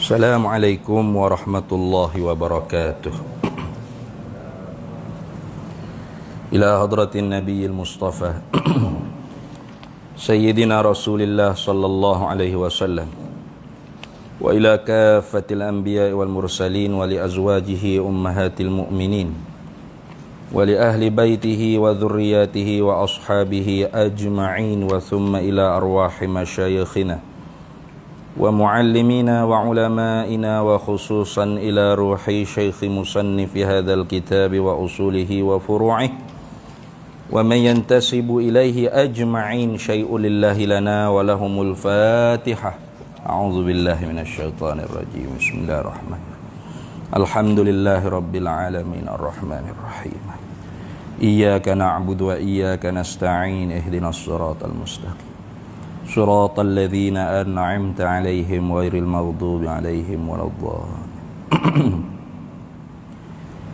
Assalamualaikum warahmatullahi wabarakatuh. Ila hadratin nabiyil mustafa Sayyidina Rasulillah sallallahu alaihi wasallam wa ila kafatil anbiya wal mursalin wa li azwajihi ummahatil mu'minin wa li ahli baitihi wa dhurriyyatihi wa ashabihi ajma'in wa thumma ila arwahi masyayikhina wa muallimina wa ulama'ina wa khususan ila ruhi syekh musannifi hadzal kitab wa usulihi wa furu'ih wa man yantasibu ilaihi ajma'in syai'un lillahi lana wa lahumul fatihah. A'udzu billahi minasyaitonir rajim. Bismillahirrahmanirrahim. Alhamdulillahi rabbil alamin arrahmanir rahim. Iyyaka na'budu wa iyyaka nasta'in ihdinas siratal mustaqim. صراط الذين أنعمت عليهم غير المغضوب عليهم ولا الضالين.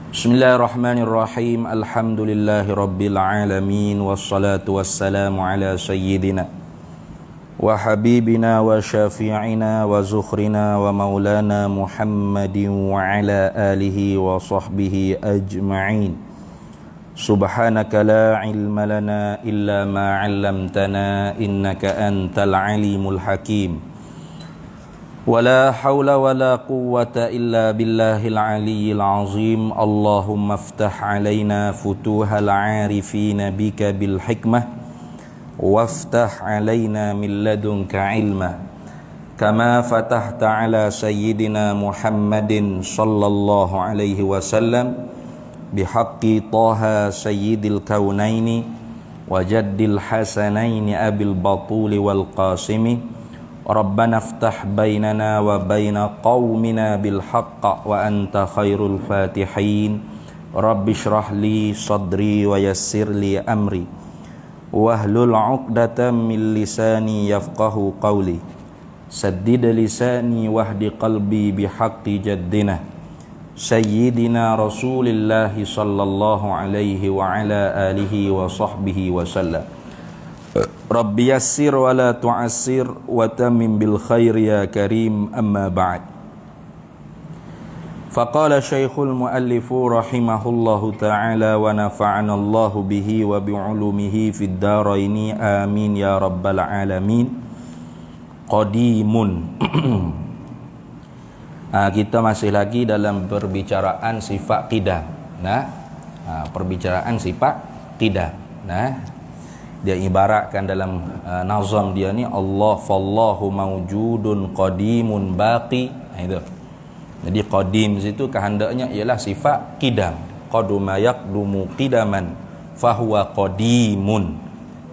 بسم الله الرحمن الرحيم. الحمد لله رب العالمين والصلاة والسلام على سيدنا وحبيبنا وشافعنا وزخرنا ومولانا محمد وعلى آله وصحبه أجمعين. Subhanaka la ilma lana illa ma 'allamtana innaka antal alimul hakim. Wala hawla wala quwwata illa billahil aliyyil azim. Allahumma iftah 'alaina futuhal 'arifina bika bil hikmah waftah 'alaina min ladunka 'ilma kama fatahta 'ala sayyidina Muhammadin sallallahu alaihi wasallam bihaqqi Taha sayyidil kaunaini wa jaddil hasanaini abil batuli wal qasimi. Rabbana iftah bainana wa baina qaumina bil haqq wa anta khairul fatihin. Rabbi shrah li sadri wa yassir li amri wahlul 'uqdatam min lisani yafqahu qawli. Saddid lisani wahdi qalbi bihaqqi jaddina Sayyidina Rasulillah sallallahu alaihi wa ala alihi wa sahbihi wa sallam. Rabbi yassir wa la tu'assir wa tamim bil khair ya karim, amma ba'd. Faqala syekhul muallifu rahimahullahu ta'ala wa nafa'ana Allahu bihi wa bi'ulumihi fid daraini amin ya rabbal alamin. Qadimun. Kita masih lagi dalam perbicaraan sifat qidam. Perbicaraan sifat qidam. Dia ibaratkan dalam nazam dia ni Allah fallahu mawjudun qadimun baqi. Itu. Jadi qadim situ kehendaknya ialah sifat qidam. Qaduma yaqdumu qidaman fahuwa qadimun.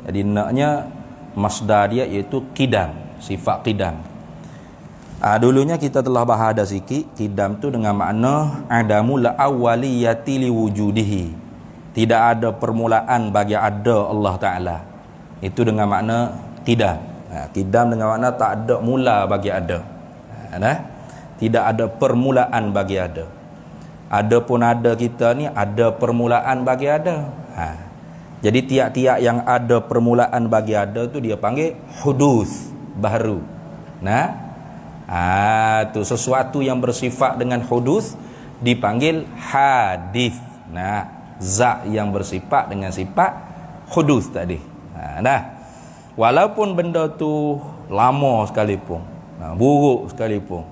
Jadi naknya masdar dia iaitu qidam, sifat qidam. Dulunya kita telah bahas ada sikit qidam tu dengan makna adamul awwaliyati liwujudihi. Tidak ada permulaan bagi ada Allah Ta'ala. Itu dengan makna qidam. Qidam dengan makna tak ada mula bagi ada. Tidak ada permulaan bagi ada. Adapun ada kita ni ada permulaan bagi ada. Jadi tiap-tiap yang ada permulaan bagi ada tu dia panggil hudus, baru. Tu sesuatu yang bersifat dengan hudus dipanggil hadis. Zat yang bersifat dengan sifat hudus tadi. Walaupun benda tu lama sekalipun, buruk sekalipun,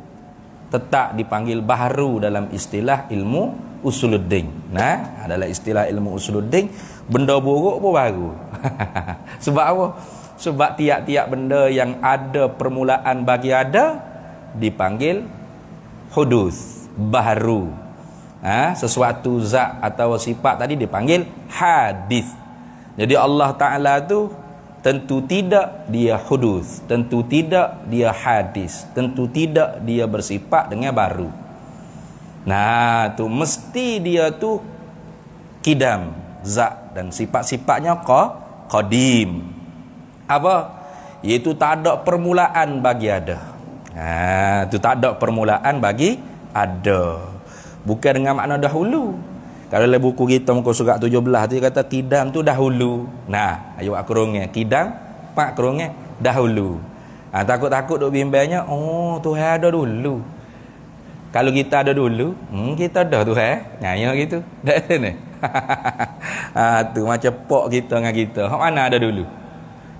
tetap dipanggil baharu dalam istilah ilmu usuluddin. Dalam istilah ilmu usuluddin, benda buruk pun baru. Sebab apa? Sebab tiap-tiap benda yang ada permulaan bagi ada dipanggil hudus, baharu. Sesuatu zat atau sifat tadi dipanggil hadis. Jadi Allah Ta'ala tu tentu tidak dia hudus, tentu tidak dia hadis, tentu tidak dia bersifat dengan baru. Tu mesti dia tu qidam, zat dan sifat-sifatnya qadim. Apa? Iaitu tak ada permulaan bagi ada. Itu tak ada permulaan bagi ada. Bukan dengan makna dahulu. Kalau dalam buku kita muka surat 17 tu dia kata qidam tu dahulu. Ayo akurungnya qidam pak kurungnya dahulu. Takut-takut duk bimbangnya, oh Tuhan ada dulu. Kalau kita ada dulu, kita dah tu nyaya gitu. Dah ni. Tu macam pok kita dengan kita. Hak mana ada dulu?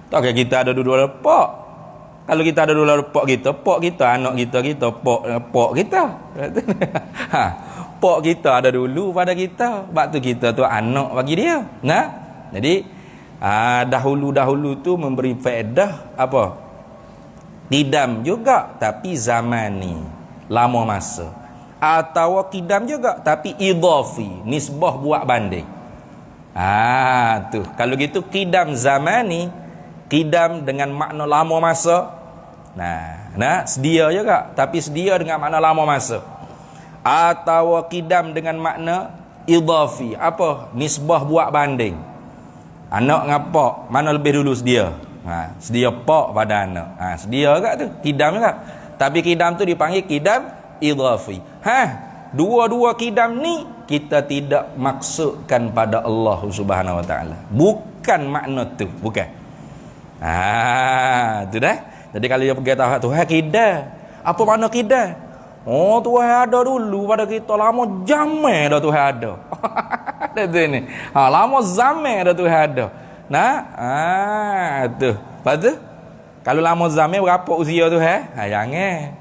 Tak kira kita ada dulu ada pok. Kalau kita ada dulu ada pok kita anak kita pok kita. Pok kita ada dulu pada kita. Sebab tu kita tu anak bagi dia. Nah. Jadi dahulu-dahulu tu memberi faedah apa? Qidam juga tapi zamani. Lama masa. Atau qidam juga tapi idhafi, nisbah buat banding. Tu kalau gitu qidam zamani, qidam dengan makna lama masa. Nah sedia juga tapi sedia dengan makna lama masa. Atau qidam dengan makna idhafi, apa? Nisbah buat banding. Anak dengan pak, mana lebih dulu sedia? Sedia pak pada anak. Sedia juga tu, qidam juga. Tapi qidam tu dipanggil qidam idhafi. Dua-dua qidam ni kita tidak maksudkan pada Allah Subhanahu wa taala. Bukan makna tu, bukan. Tu dah. Jadi kalau dia pergi tahu Tuhan qidam. Apa makna qidam? Oh, Tuhan ada dulu pada kita lama zaman dah Tuhan ada. Ada tu ni. Lama zaman dah Tuhan ada. Tu. Lepas tu kalau lama zaman berapa usia tu jangan.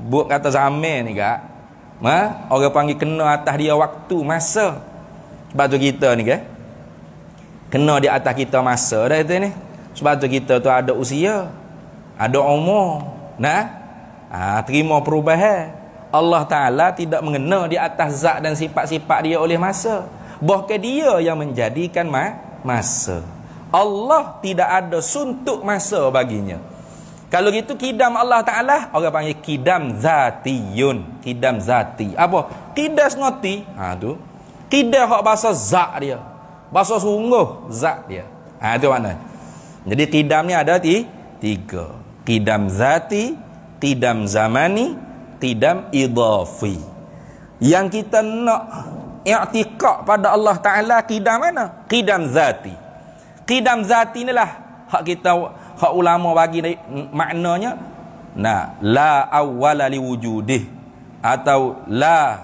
Buat kata zaman ni kak. Orang panggil kena atas dia waktu, masa. Sebab tu kita ni kena di atas kita masa dah itu ni. Sebab tu kita tu ada usia, ada umur. Terima perubahan. Allah Ta'ala tidak mengena di atas zat dan sifat-sifat dia oleh masa. Bahkan dia yang menjadikan masa. Allah tidak ada suntuk masa baginya. Kalau gitu qidam Allah Ta'ala orang panggil qidam zatiyun. Qidam zati. Apa? Qidam ngoti. Tu. Qidam hak bahasa zat dia. Bahasa sungguh zat dia. Itu makna. Jadi qidam ni ada tiga. Qidam zati, qidam zamani, qidam idhafi. Yang kita nak i'tiqad pada Allah Ta'ala qidam mana? Qidam zati. Qidam zati inilah hak ulama bagi maknanya la awwala li wujudih atau la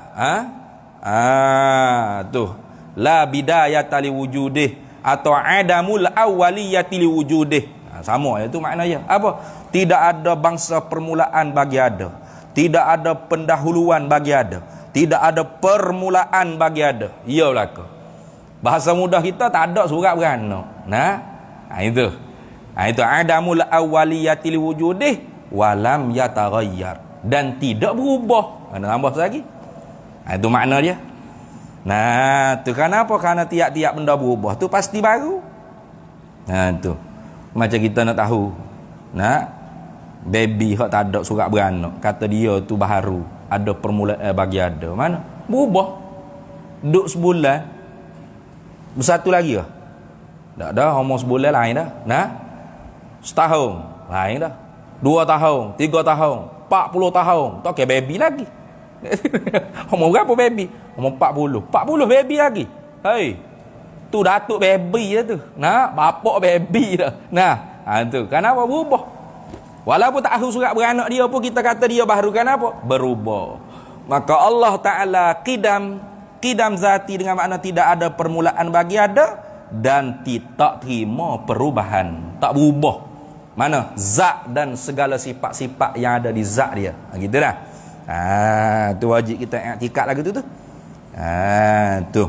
bidayata li wujudih atau adamul awwaliyati li wujudih. Sama itu maknanya. Apa? Tidak ada bangsa permulaan bagi ada. Tidak ada pendahuluan bagi ada. Tidak ada permulaan bagi ada. Ya belaka. Bahasa mudah kita tak ada surat beranak. Itu. Itu adamul awwaliyati li wujudih walam yataghayyar, dan tidak berubah. Tambah lagi. Itu makna dia. Tu kenapa? Kerana tiap-tiap benda berubah tu pasti baru. Tu. Macam kita nak tahu. Baby hak tak ada surat beranak, kata dia tu baru, ada permulaan bagi ada. Mana? Berubah. Duduk sebulan. Bersatu lagi ke? Tak ada, umur sebulan lain dah. Setahun lain dah. 2 tahun, 3 tahun, 40 tahun. Tak kira baby lagi. Umur berapa baby? Umur 40. 40 baby lagi. Hei. Tu datuk baby je tu. Bapak baby dah. Tu. Kenapa berubah? Walaupun tak tahu surat beranak dia pun kita kata dia baru, kenapa? Berubah. Maka Allah Ta'ala qidam zati dengan makna tidak ada permulaan bagi ada, dan tak terima perubahan, tak berubah. Mana? Zat dan segala sifat-sifat yang ada di zat dia. Gitu dah. Tu wajib kita i'tikad lagi tu. Tu.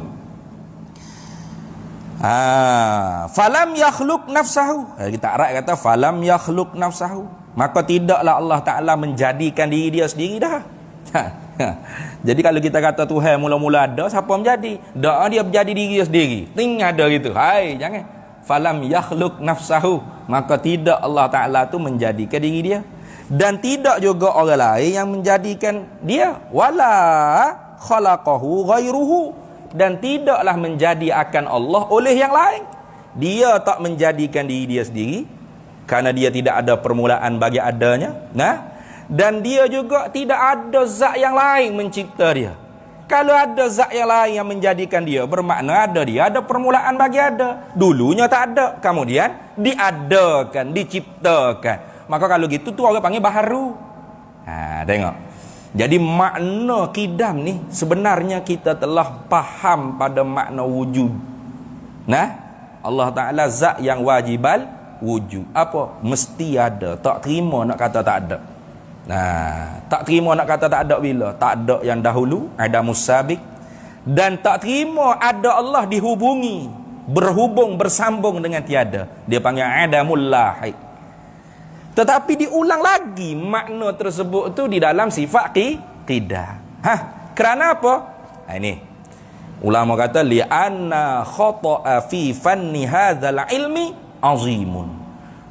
Falam yakhluq nafsahu. Kita Arab kata falam yakhluq nafsahu. Maka tidaklah Allah Ta'ala menjadikan diri dia sendiri dah. Jadi kalau kita kata Tuhan mula-mula ada, siapa menjadi? Dia menjadi diri dia sendiri. Ada gitu. Jangan. Falam yakhluq nafsahu. Maka tidak Allah Ta'ala tu menjadikan diri dia. Dan tidak juga orang lain yang menjadikan dia. Wala khalaqahu ghairuhu. Dan tidaklah menjadi akan Allah oleh yang lain. Dia tak menjadikan diri dia sendiri, kerana dia tidak ada permulaan bagi adanya. Dan dia juga tidak ada zat yang lain mencipta dia. Kalau ada zat yang lain yang menjadikan dia, bermakna ada dia, ada permulaan bagi ada. Dulunya tak ada, kemudian diadakan, diciptakan. Maka kalau gitu tu orang panggil baharu. Tengok. Jadi makna kidam ni sebenarnya kita telah faham pada makna wujud. Nah, Allah Ta'ala zat yang wajibal wujud. Apa? Mesti ada. Tak terima nak kata tak ada. Nah, tak terima nak kata tak ada bila? Tak ada yang dahulu, ada musabik. Dan tak terima ada Allah dihubungi, berhubung, bersambung dengan tiada. Dia panggil adamul lahik. Tetapi diulang lagi makna tersebut tu di dalam sifat qidah. Kerana apa? Ini ulama kata li'anna khata'a fi fanni hadzal ilmi azimun.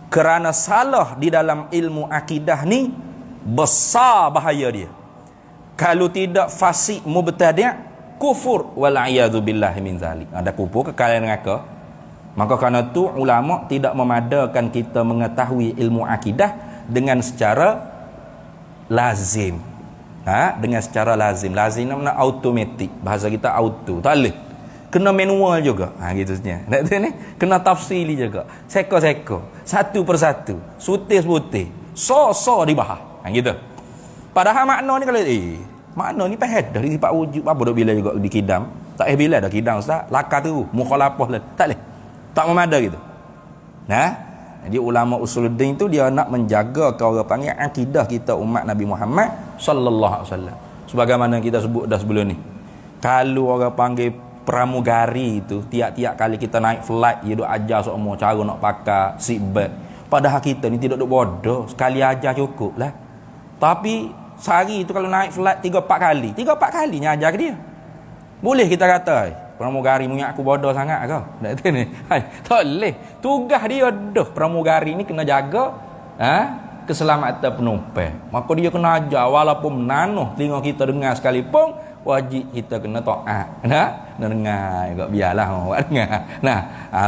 Kerana salah di dalam ilmu akidah ni besar bahaya dia. Kalau tidak fasik mubtadi' kufur wal a'yadu billahi min zalik. Ada kufur kekal neraka. Maka kerana tu ulama tidak memadakan kita mengetahui ilmu akidah dengan secara lazim. Dengan secara lazim. Lazim namanya automatik. Bahasa kita auto. Tak boleh. Kena manual juga. Gitu saja. Kena tafsili juga. Seko-seko. Satu persatu. Sutis-putih. So dibahas. Gitu. Padahal makna ni kalau makna ni pahit dari sifat wujud. Apa dok bila juga di kidam? Tak bila dah kidam ustaz. Lakar tu mukhalafah lah. Tak boleh. Tak memada gitu. Jadi ulama usuluddin tu dia nak menjaga orang panggil akidah kita umat Nabi Muhammad sallallahu alaihi wasallam. Sebagaimana kita sebut dah sebelum ni. Kalau orang panggil pramugari itu tiap-tiap kali kita naik flight dia duk ajar semua cara nak pakai seatbelt. Padahal kita ni tidak duk bodoh, sekali ajar cukup lah. Tapi sehari tu kalau naik flight 3-4 kali, 3-4 kalinya ajar ke dia. Boleh kita kata pramugari punya aku bodoh sangat ke? Tak tahu ni. Tak boleh. Tugas dia dah pramugari ni kena jaga keselamatan penumpang. Maka dia kena ajar walaupun menanuh telinga kita dengar sekalipun, wajib kita kena taat. Dengar juga biarlah awak dengar.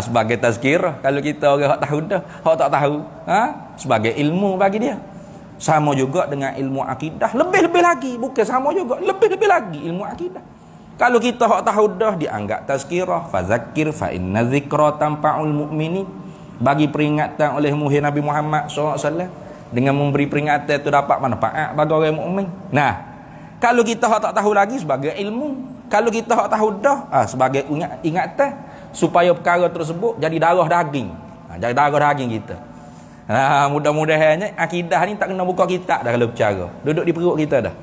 Sebagai tazkirah kalau kita orang hak tahu dah, hak tak tahu, sebagai ilmu bagi dia. Sama juga dengan ilmu akidah, lebih-lebih lagi, bukan sama juga, lebih-lebih lagi ilmu akidah. Kalau kita hak tahu dah dianggap tazkirah, fazakir fa inna dzikra tanfa'ul mu'minin. Bagi peringatan oleh muhir Nabi Muhammad SAW, dengan memberi peringatan itu dapat manfaat bagi orang mukmin. Kalau kita hak tak tahu lagi sebagai ilmu, kalau kita hak tahu dah sebagai ingatan supaya perkara tersebut jadi darah daging. Jadi darah daging kita. Mudah-mudahannya akidah ni tak kena buka kitab dah kalau bercara. Duduk di perut kita dah.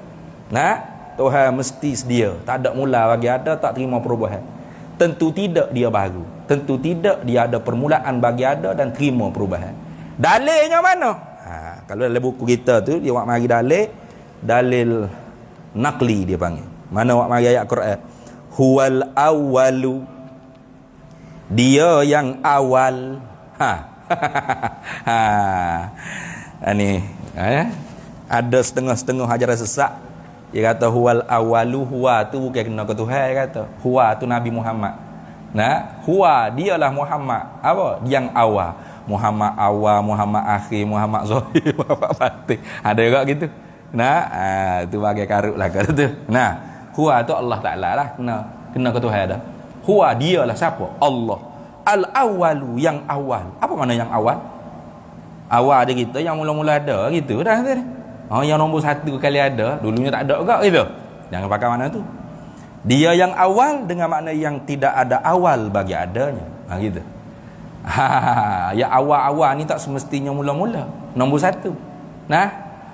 Tuhan mesti sedia. Tak ada mula bagi ada, tak terima perubahan. Tentu tidak dia baru. Tentu tidak dia ada permulaan bagi ada dan terima perubahan. Dalilnya mana? Kalau dalam buku kita tu dia buat mari dalil naqli dia panggil. Mana buat mari ayat Quran? Huwal awwalu. Dia yang awal. Ini ada setengah-setengah ajaran sesat. Dia kata huwal awalu, huwa tu bukan kena ke Tuhan, dia kata. Huwa tu Nabi Muhammad. Huwa dialah Muhammad. Apa? Yang awal. Muhammad awal, Muhammad akhir, Muhammad zahir, Muhammad batin. Ada juga gitu. Tu bagai karut lah kata tu. Huwa tu Allah Ta'ala lah. Kena ke Tuhan dah. Huwa dialah siapa? Allah. Al-awalu yang awal. Apa makna yang awal? Awal ada kita yang mula-mula ada gitu dah. Yang nombor 1 kali ada, dulunya tak ada juga gitu. Jangan pakai makna tu. Dia yang awal dengan makna yang tidak ada awal bagi adanya. Gitu. Ya awal-awal ni tak semestinya mula-mula. Nombor 1.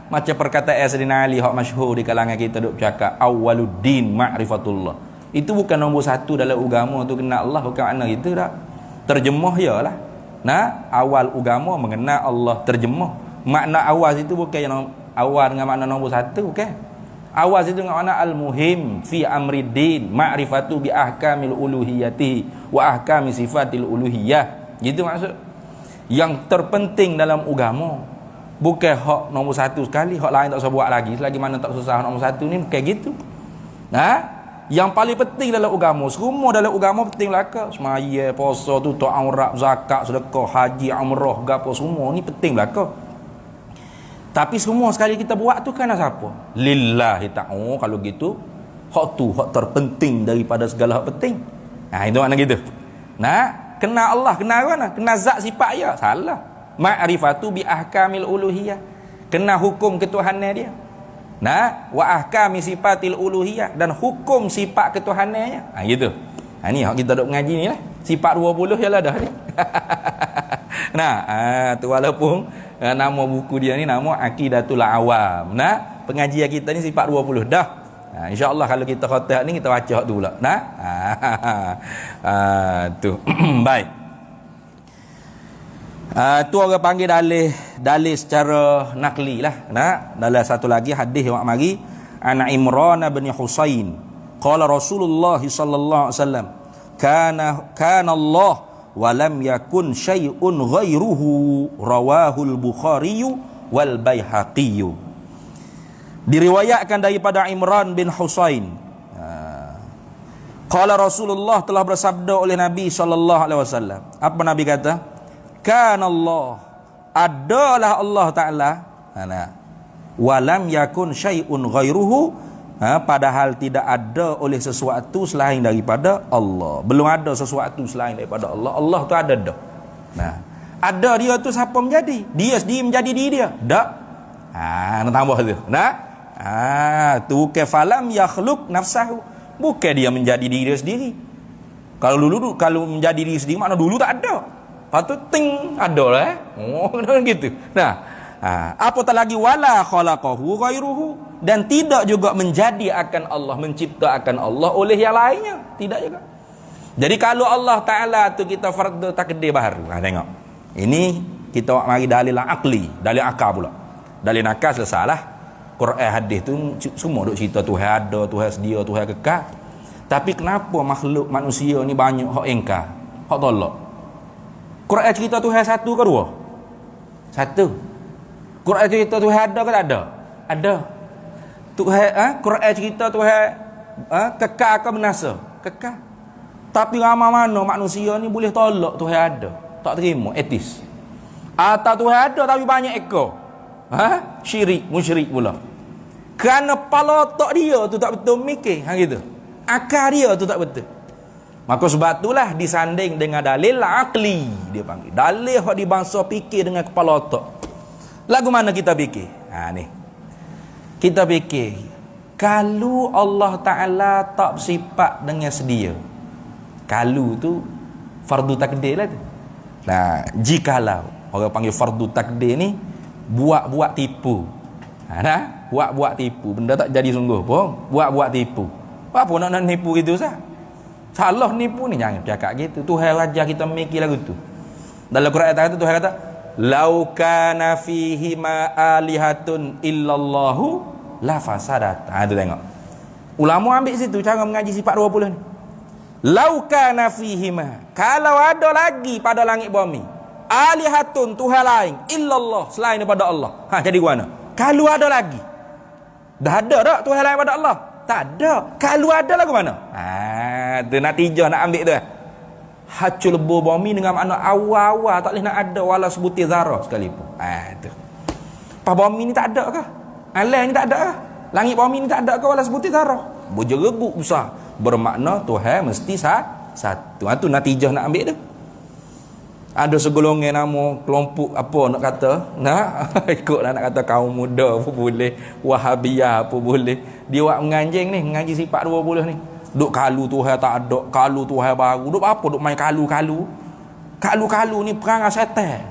Macam perkataan Sayyidina Ali hak masyhur di kalangan kita duk bercakap awwaluddin ma'rifatullah. Itu bukan nombor 1 dalam agama tu kenal Allah, bukan makna gitu dah. Terjemah yalah. Awal agama mengenal Allah, terjemah. Makna awal itu bukan yang awal dengan makna nombor 1, bukan. Awal itu dengan makna al-muhim fi amriddin ma'rifatu bi ahkamil uluhiyati wa ahkami sifatil uluhiyah. Gitu maksud. Yang terpenting dalam agama bukan hak nombor 1 sekali, hak lain tak usah buat lagi. Selagi mana tak susah nombor 1 ni bukan gitu. Yang paling penting dalam agama, semua dalam agama penting belaka. Semaya, puasa, tutup aurat, zakat, sedekah, haji, umrah, gapo semua ni penting belaka. Tapi semua sekali kita buat tu kerana siapa? Lillahi ta'ala. Kalau gitu, hak tu hak terpenting daripada segala hak penting. Itu makna gitu. Kena Allah, kena mana? Kena zat sifat dia. Salah. Ma'rifatu bi ahkamil uluhiyah. Kena hukum ketuhanan dia. Nah, wa ahkami sifatil uluhiyah, dan hukum sifat ketuhanannya. Gitu. Ni hak kita duk ngaji ni lah. Sifat 20 je lah dah ni. Nah, tu walaupun nama buku dia ni nama Aqidatul Awam. Nah, pengajian kita ni sifat 20 dah. InsyaAllah kalau kita khatam ni kita baca hak tu pula. Nah. Tu. Baik. Tu orang panggil dalil secara nakli lah. Nah, dalam satu lagi hadis yang mari an Imran bin Husain qala Rasulullah sallallahu alaihi wasallam kana Allah wa lam yakun syai'un ghairuhu rawahul Bukhari wal Baihaqi. Diriwayatkan daripada Imran bin Husain, qala Rasulullah, telah bersabda oleh Nabi sallallahu alaihi wasallam. Apa Nabi kata? Kana Allah, adalah Allah Ta'ala, walam yakun syai'un ghairuhu, padahal tidak ada oleh sesuatu selain daripada Allah. Belum ada sesuatu selain daripada Allah. Allah tu ada dah. Nah, ada dia tu siapa menjadi? Dia sendiri menjadi diri dia? Tak. Nak tambah tu. Nah, tu kafalam yakhluq nafsahu. Bukan dia menjadi diri dia sendiri. Kalau menjadi diri sendiri makna dulu tak ada. Patut ting ada lah gitu. Nah, apatah lagi wala khalaqahu ghairuhu, dan tidak juga menjadi akan Allah, mencipta akan Allah oleh yang lainnya, tidak juga. Jadi kalau Allah Taala tu kita fardu takdir baru. Tengok. Ini kita mari dalil akli, dalil akal pula. Dalil akal selesailah. Quran hadis tu semua duk cerita Tuhan ada, Tuhan sedia, Tuhan kekal. Tapi kenapa makhluk manusia ni banyak hak engkar, hak tolak? Quran cerita Tuhan satu ke dua? Satu. Quran cerita Tuhan ada ke tak ada? Ada. Tuhan Quran cerita Tuhan kekal ke binasa? Kekal. Tapi ramai mana manusia ni boleh tolak Tuhan ada, tak terima, etis. Atau Tuhan ada tapi banyak ekor. Syirik, musyrik pula. Kerana kepala otak dia tu tak betul mikir, gitu. Akal dia tu tak betul. Maka sebab itulah disanding dengan dalil akli, dia panggil. Dalil yang dibangsa fikir dengan kepala otak. Lagu mana kita fikir? Ni. Kita fikir, kalau Allah Ta'ala tak bersifat dengan sedia. Kalau tu fardu takdir lah tu. Nah, jikalau orang panggil fardu takdir ni buat-buat tipu. Buat-buat tipu, benda tak jadi sungguh pun, buat-buat tipu. Apa nak nipu gitu sah? Salah nipu ni, jangan cakap gitu. Tuhan ajar kita mikir lagu tu. Dalam Quran ayat tu Tuhan kata, "Lau kana fihi ma alihatun illallahu la fasadat." Tu tengok. Ulama ambil situ cara mengaji sifat 20 ni. Lau kana fihi ma, kalau ada lagi pada langit bumi alihatun, Tuhan lain, illallah, selain daripada Allah. Jadi mana? Kalau ada lagi. Dah ada tak Tuhan lain daripada Allah? Tak ada. Kalau ada lagu mana? Tu natijah nak ambil tu. Hacul lebur bumi dengan makna awal-awal tak boleh nak ada wala sebutir zarah sekalipun. Tu. Pas bumi ni tak ada kah? Alam ni tak ada kah? Langit bumi ni tak ada kah wala sebutir zarah? Berjereguk besar. Bermakna Tuhan mesti satu. Tu natijah nak ambil tu. Ada segolongan nama kelompok apa nak kata, ikutlah nak kata kaum muda pun boleh, Wahabiyah pun boleh. Dia buat menganjing ni, mengaji sifat 20 ni. Duk kalu Tuhan tak ada, kalu Tuhan baru. Duk apa duk main kalu-kalu. Kalu-kalu ni perangai syaitan.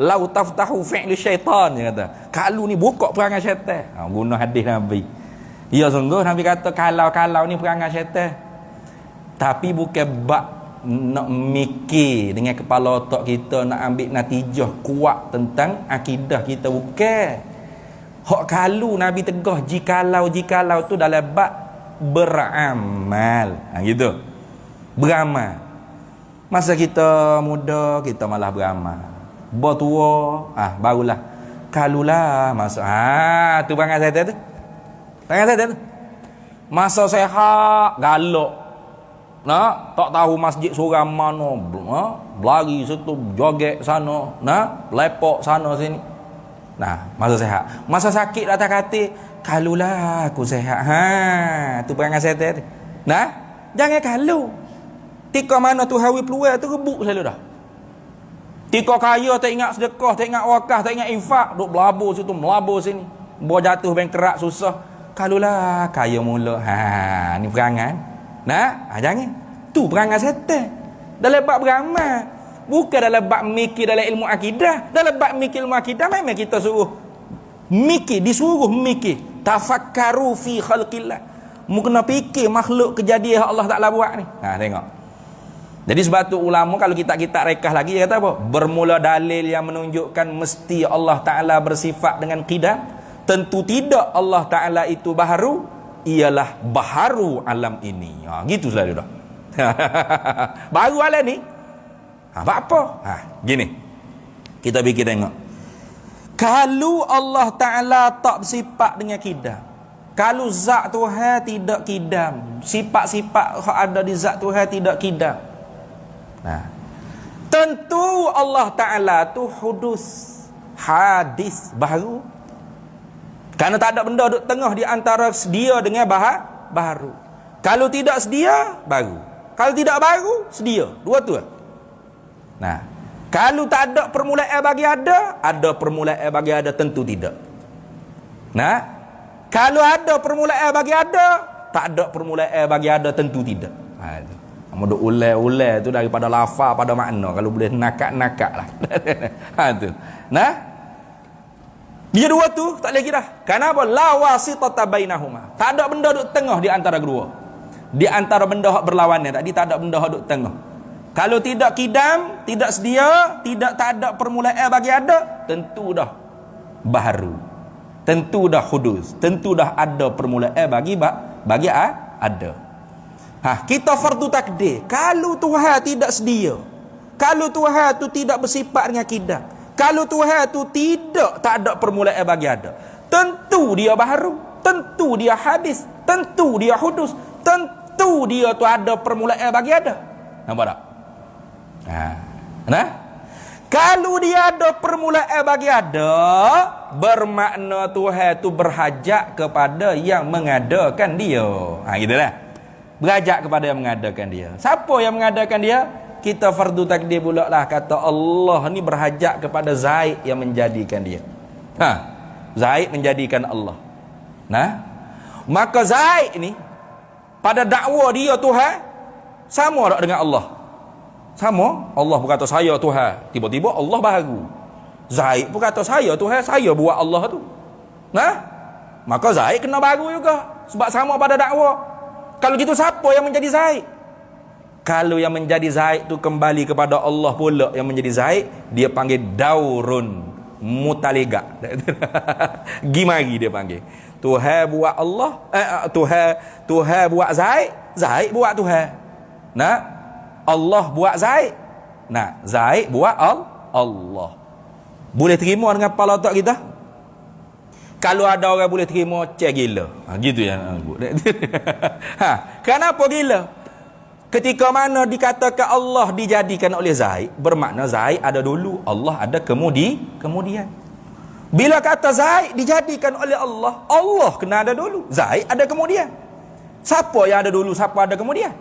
Lau taftahu fi'li syaitan, dia kata. Kalu ni buka perangai syaitan. Guna hadis Nabi. Ya sungguh Nabi kata kalau ni perangai syaitan. Tapi bukan bak nak mikir dengan kepala otak kita nak ambil natijah kuat tentang akidah kita, bukan. Hak kalau Nabi tegah jikalau tu dalam bab beramal. Gitu. Beramal. Masa kita muda kita malah beramal. Tua barulah kalulah masa tu perangai setan tu. Perangai setan tu. Masa sehat galak. Tak tahu masjid seorang mana, berlari situ, joget sana, lepok sana sini. Masa sehat. Masa sakit datang kata, kalulah aku sehat. Tu perangai setan tu. Jangan kalau. Tika mana tu hawi peluang tu rebuk selalu dah. Tika kaya tak ingat sedekah, tak ingat wakaf, tak ingat infak, duk berlabur situ, melabur sini. Bawa jatuh bang kerak susah. Kalulah kaya mula. Ni perangai. Nah, jangan. Tu perangai setan. Dalam bab beramal. Bukan dalam bab mikir dalam ilmu akidah. Dalam bab mikir ilmu akidah memang kita suruh mikir, disuruh mikir. Tafakkaru fi khalqillah. Mu kena fikir makhluk kejadian Allah Taala buat ni. Tengok. Jadi sebab tu ulama kalau kita rekah lagi dia kata apa? Bermula dalil yang menunjukkan mesti Allah Taala bersifat dengan qidam. Tentu tidak Allah Taala itu baharu, ialah baharu alam ini. Gitu selalu dah. Baru alam ni. Apa? Gini. Kita fikir tengok. Kalau Allah Ta'ala tak bersifat dengan qidam, kalau zat Tuhan tidak qidam, sifat-sifat yang ada di zat Tuhan tidak qidam, tentu Allah Ta'ala tu hudus, hadis, baru. Kerana tak ada benda duduk tengah di antara sedia dengan baharu. Kalau tidak sedia, baru. Kalau tidak baru, sedia. Dua tu. Kalau tak ada permulaan bagi ada permulaan bagi ada, tentu tidak. Kalau ada permulaan bagi ada, tak ada permulaan bagi ada, tentu tidak. Duk ulai-ulai tu daripada lafaz pada makna, kalau boleh nakak-nakak lah. Tu. Dia dua tu tak boleh kira. Kenapa? La wasitata bainahuma. Tak ada benda duk tengah di antara kedua. Di antara benda hak berlawanan tadi tak ada benda hak duk tengah. Kalau tidak qidam, tidak sedia, tak ada permulaan bagi ada, tentu dah baharu. Tentu dah hudus, tentu dah ada permulaan bagi ada. Kita fardu takdir. Kalau Tuhan tidak sedia, kalau Tuhan tu tidak bersifat dengan qidam, kalau Tuhan tu tak ada permulaan bagi ada, tentu dia baharu, tentu dia hadis, tentu dia hudus, tentu dia tu ada permulaan bagi ada. Nampak tak? Kalau dia ada permulaan bagi ada, bermakna Tuhan tu berhajat kepada yang mengadakan dia. Gitulah. Berhajat kepada yang mengadakan dia. Siapa yang mengadakan dia? Kita fardu takdir pula lah, kata Allah ni berhajat kepada Zaid yang menjadikan dia. Zaid menjadikan Allah. Maka Zaid ni pada dakwa dia Tuhan sama tak dengan Allah? Sama. Allah berkata saya Tuhan, tiba-tiba Allah baharu. Zaid pun kata saya Tuhan, saya buat Allah tu. Maka Zaid kena baharu juga, sebab sama pada dakwa. Kalau gitu siapa yang menjadi Zaid? Kalau yang menjadi Zaid tu kembali kepada Allah pula yang menjadi Zaid, dia panggil daurun mutaliga. Gimari dia panggil. Tuhan buat Allah, Tuhan buat Zaid, Zaid buat Tuhan. Allah buat Zaid. Zaid buat Allah. Boleh terima dengan kepala otak kita? Kalau ada orang boleh terima, cek gila. Gitu yang sebut. Kenapa gila? Ketika mana dikatakan Allah dijadikan oleh Zaid, bermakna Zaid ada dulu, Allah ada kemudian. Bila kata Zaid dijadikan oleh Allah, Allah kena ada dulu, Zaid ada kemudian. Siapa yang ada dulu, siapa ada kemudian?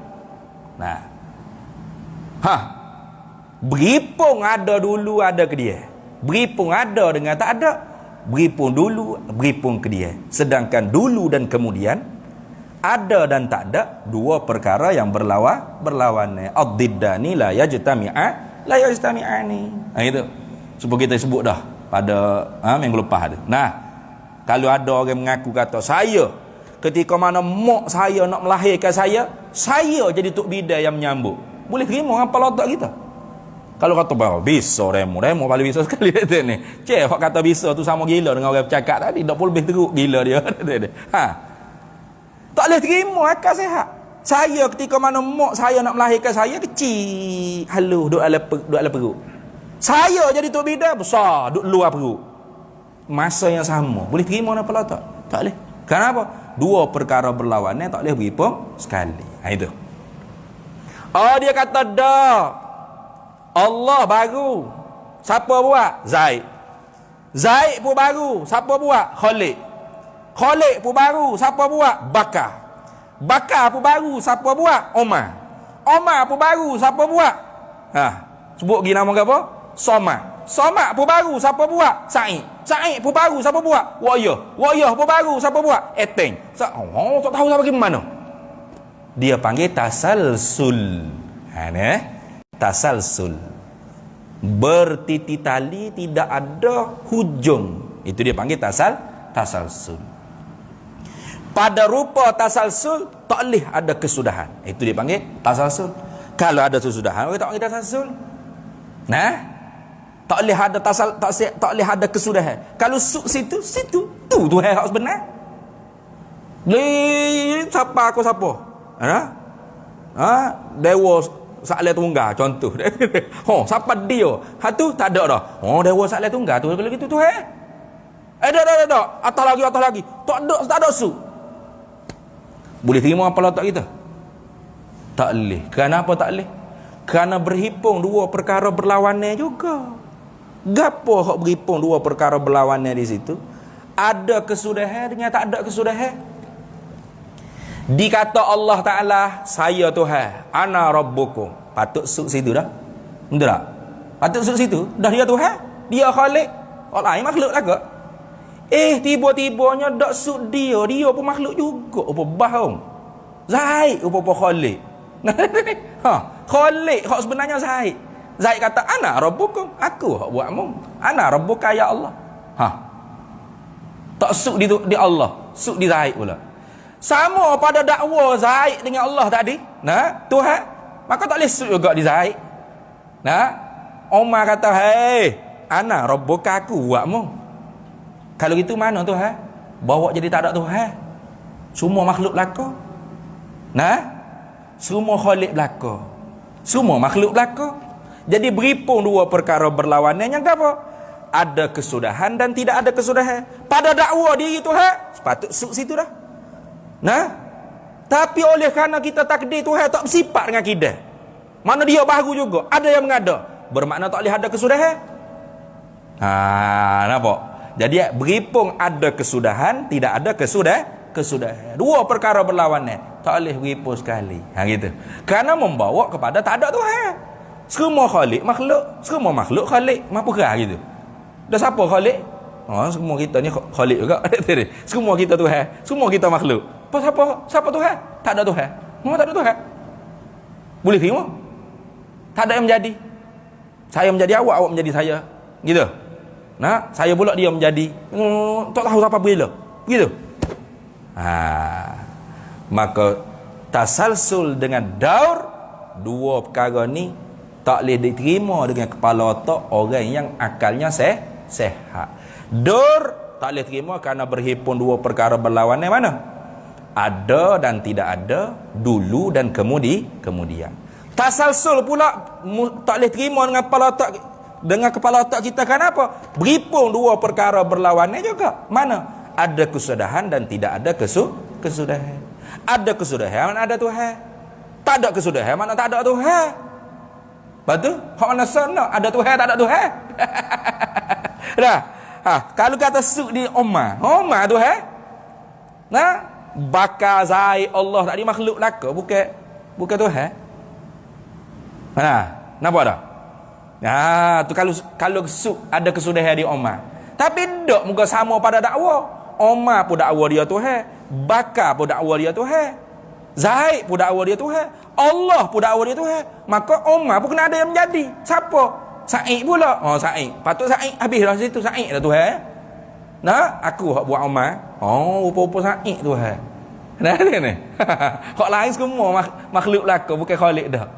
Beripung ada dulu, ada ke dia. Beripung ada dengan tak ada. Beripung dulu, beripung ke dia. Sedangkan dulu dan kemudian, ada dan tak ada, dua perkara yang berlawanan. Ad-diddani la yajtami'ani. Itu. Sebab kita sebut dah pada minggu lepas tu. Kalau ada orang mengaku kata saya, ketika mana mak saya nak melahirkan saya jadi tok bidai yang menyambut. Boleh terima apa otak kita? Kalau kata bisa remo paling bisa sekali ni. Hak kata bisa tu sama gila dengan orang bercakap tadi, tak pun lebih teruk gila dia. Tak boleh terima akal sehat. Saya ketika mana mak saya nak melahirkan saya kecil, halus duk ala perut. Saya jadi tok bidai besar duk luar perut. Masa yang sama. Boleh terima apa tak? Tak boleh. Kenapa? Dua perkara berlawanan tak boleh beripung sekali. Itu. Dia kata dah. Allah baru. Siapa buat? Zaid. Zaid pun baru. Siapa buat? Khalid. Khalid pun baru. Siapa buat? Bakar. Bakar pun baru. Siapa buat? Omar. Omar pun baru. Siapa buat? Sebut lagi nama apa? Somad. Somak pun baru, siapa buat? Sa'id. Sa'id pun baru, siapa buat? Wayah. Wayah pun baru, siapa buat? Eteng. Oh, tak tahu siapa gimana. Dia panggil tasalsul. Tasalsul. Bertiti tali, tidak ada hujung. Itu dia panggil tasalsul. Pada rupa tasalsul, tak boleh ada kesudahan. Itu dia panggil tasalsul. Kalau ada kesudahan, kita panggil tasalsul. Tak boleh ada tak boleh ada kesudahan. Kalau situ tu hak sebenar. Siapa aku siapa? Dewa Sakleh Tunggal contoh. Siapa dia? Tu tak ada dah. Dewa Sakleh Tunggal tu kalau gitu tu dah. Atas lagi. Tak ada su. Boleh terima apa letak kita? Tak boleh. Kenapa tak boleh? Kerana berhimpun dua perkara berlawanan juga. Gapo hak berhimpun dua perkara berlawanan di situ? Ada kesudahan dengan tak ada kesudahan. Dikata Allah Ta'ala, saya Tuhan, ana rabbukum. Patut suk situ dah. Betul tak? Patut suk situ. Dah dia Tuhan. Dia Khalik. Orang lain makhluk lah ke? Tiba-tibanya dak suk dia. Dia pun makhluk juga. Apa bahong? Zaid. Apa Khalik? Khalik. Hak sebenarnya Zaid. Zaid kata, ana rabbukum. Aku hak buatmu. Ana rabbuka ya Allah. Tak suk di Allah. Suk di Zaid pula. Sama pada dakwa Zaid dengan Allah tadi. Tuhan. Maka tak boleh suk juga di Zaid. Umar kata, hei, ana rabbuka, aku buatmu. Kalau gitu mana Tuhan? Bawa jadi tak ada Tuhan. Semua makhluk belaka. Semua Khalik belaka. Semua makhluk belaka. Jadi berhimpun dua perkara berlawanan yang apa? Ada kesudahan dan tidak ada kesudahan. Pada dakwa diri Tuhan, sepatut suk situ dah. Tapi oleh kerana kita takdir Tuhan tak bersifat dengan kita. Mana dia baru juga. Ada yang mengada. Bermakna tak boleh ada kesudahan. Nampak? Jadi berhimpun ada kesudahan, tidak ada kesudahan. Dua perkara berlawanan. Tak boleh berhimpun sekali. Gitu. Kerana membawa kepada tak ada Tuhan. Semua Khalik makhluk. Semua makhluk Khalik. Mampu kerah gitu. Dah siapa Khalik? Semua kita ni Khalik juga. Semua kita Tuhan. Semua kita makhluk. Siapa Tuhan? Tak ada Tuhan. Tak ada Tuhan. Boleh terima? Tak ada yang menjadi. Saya menjadi awak, awak menjadi saya. Gitu. Saya pula dia menjadi. Tak tahu siapa bila. Gitu. Maka tasalsul dengan daur, dua perkara ni tak boleh diterima dengan kepala otak orang yang akalnya sehat. Daur tak boleh terima kerana berhimpun dua perkara berlawanan mana? Ada dan tidak ada, dulu dan kemudian. Tasalsul pula tak boleh terima dengan kepala otak kita. Kenapa? Berhimpun dua perkara berlawanan juga. Mana? Ada kesudahan dan tidak ada kesudahan. Ada kesudahan mana ada Tuhan. Tak ada kesudahan mana tak ada Tuhan. Betul? Hak mana sana ada Tuhan tak ada Tuhan. Dah. Kalau kata suk di Umar Tuhan. Bakar Zaid Allah tadi makhluk laka, bukan Tuhan. Nampak tak? Tu kalau suk ada kesudahan di Umar. Tapi tak muka sama pada dakwa. Umar pun dakwa dia Tuhan, Bakar pun dakwa dia Tuhan, Zaid pun dakwa dia Tuhan, Allah pun dakwa dia Tuhan. Maka Umar pun kena ada yang menjadi. Siapa? Sa'id pula. Sa'id. Patut Sa'id habislah situ. Sa'id dah Tuhan. Aku hak buat Umar. Rupa-rupa Sa'id Tuhan. Ni. Hak lain semua makhluk laka, bukan Khalik dah.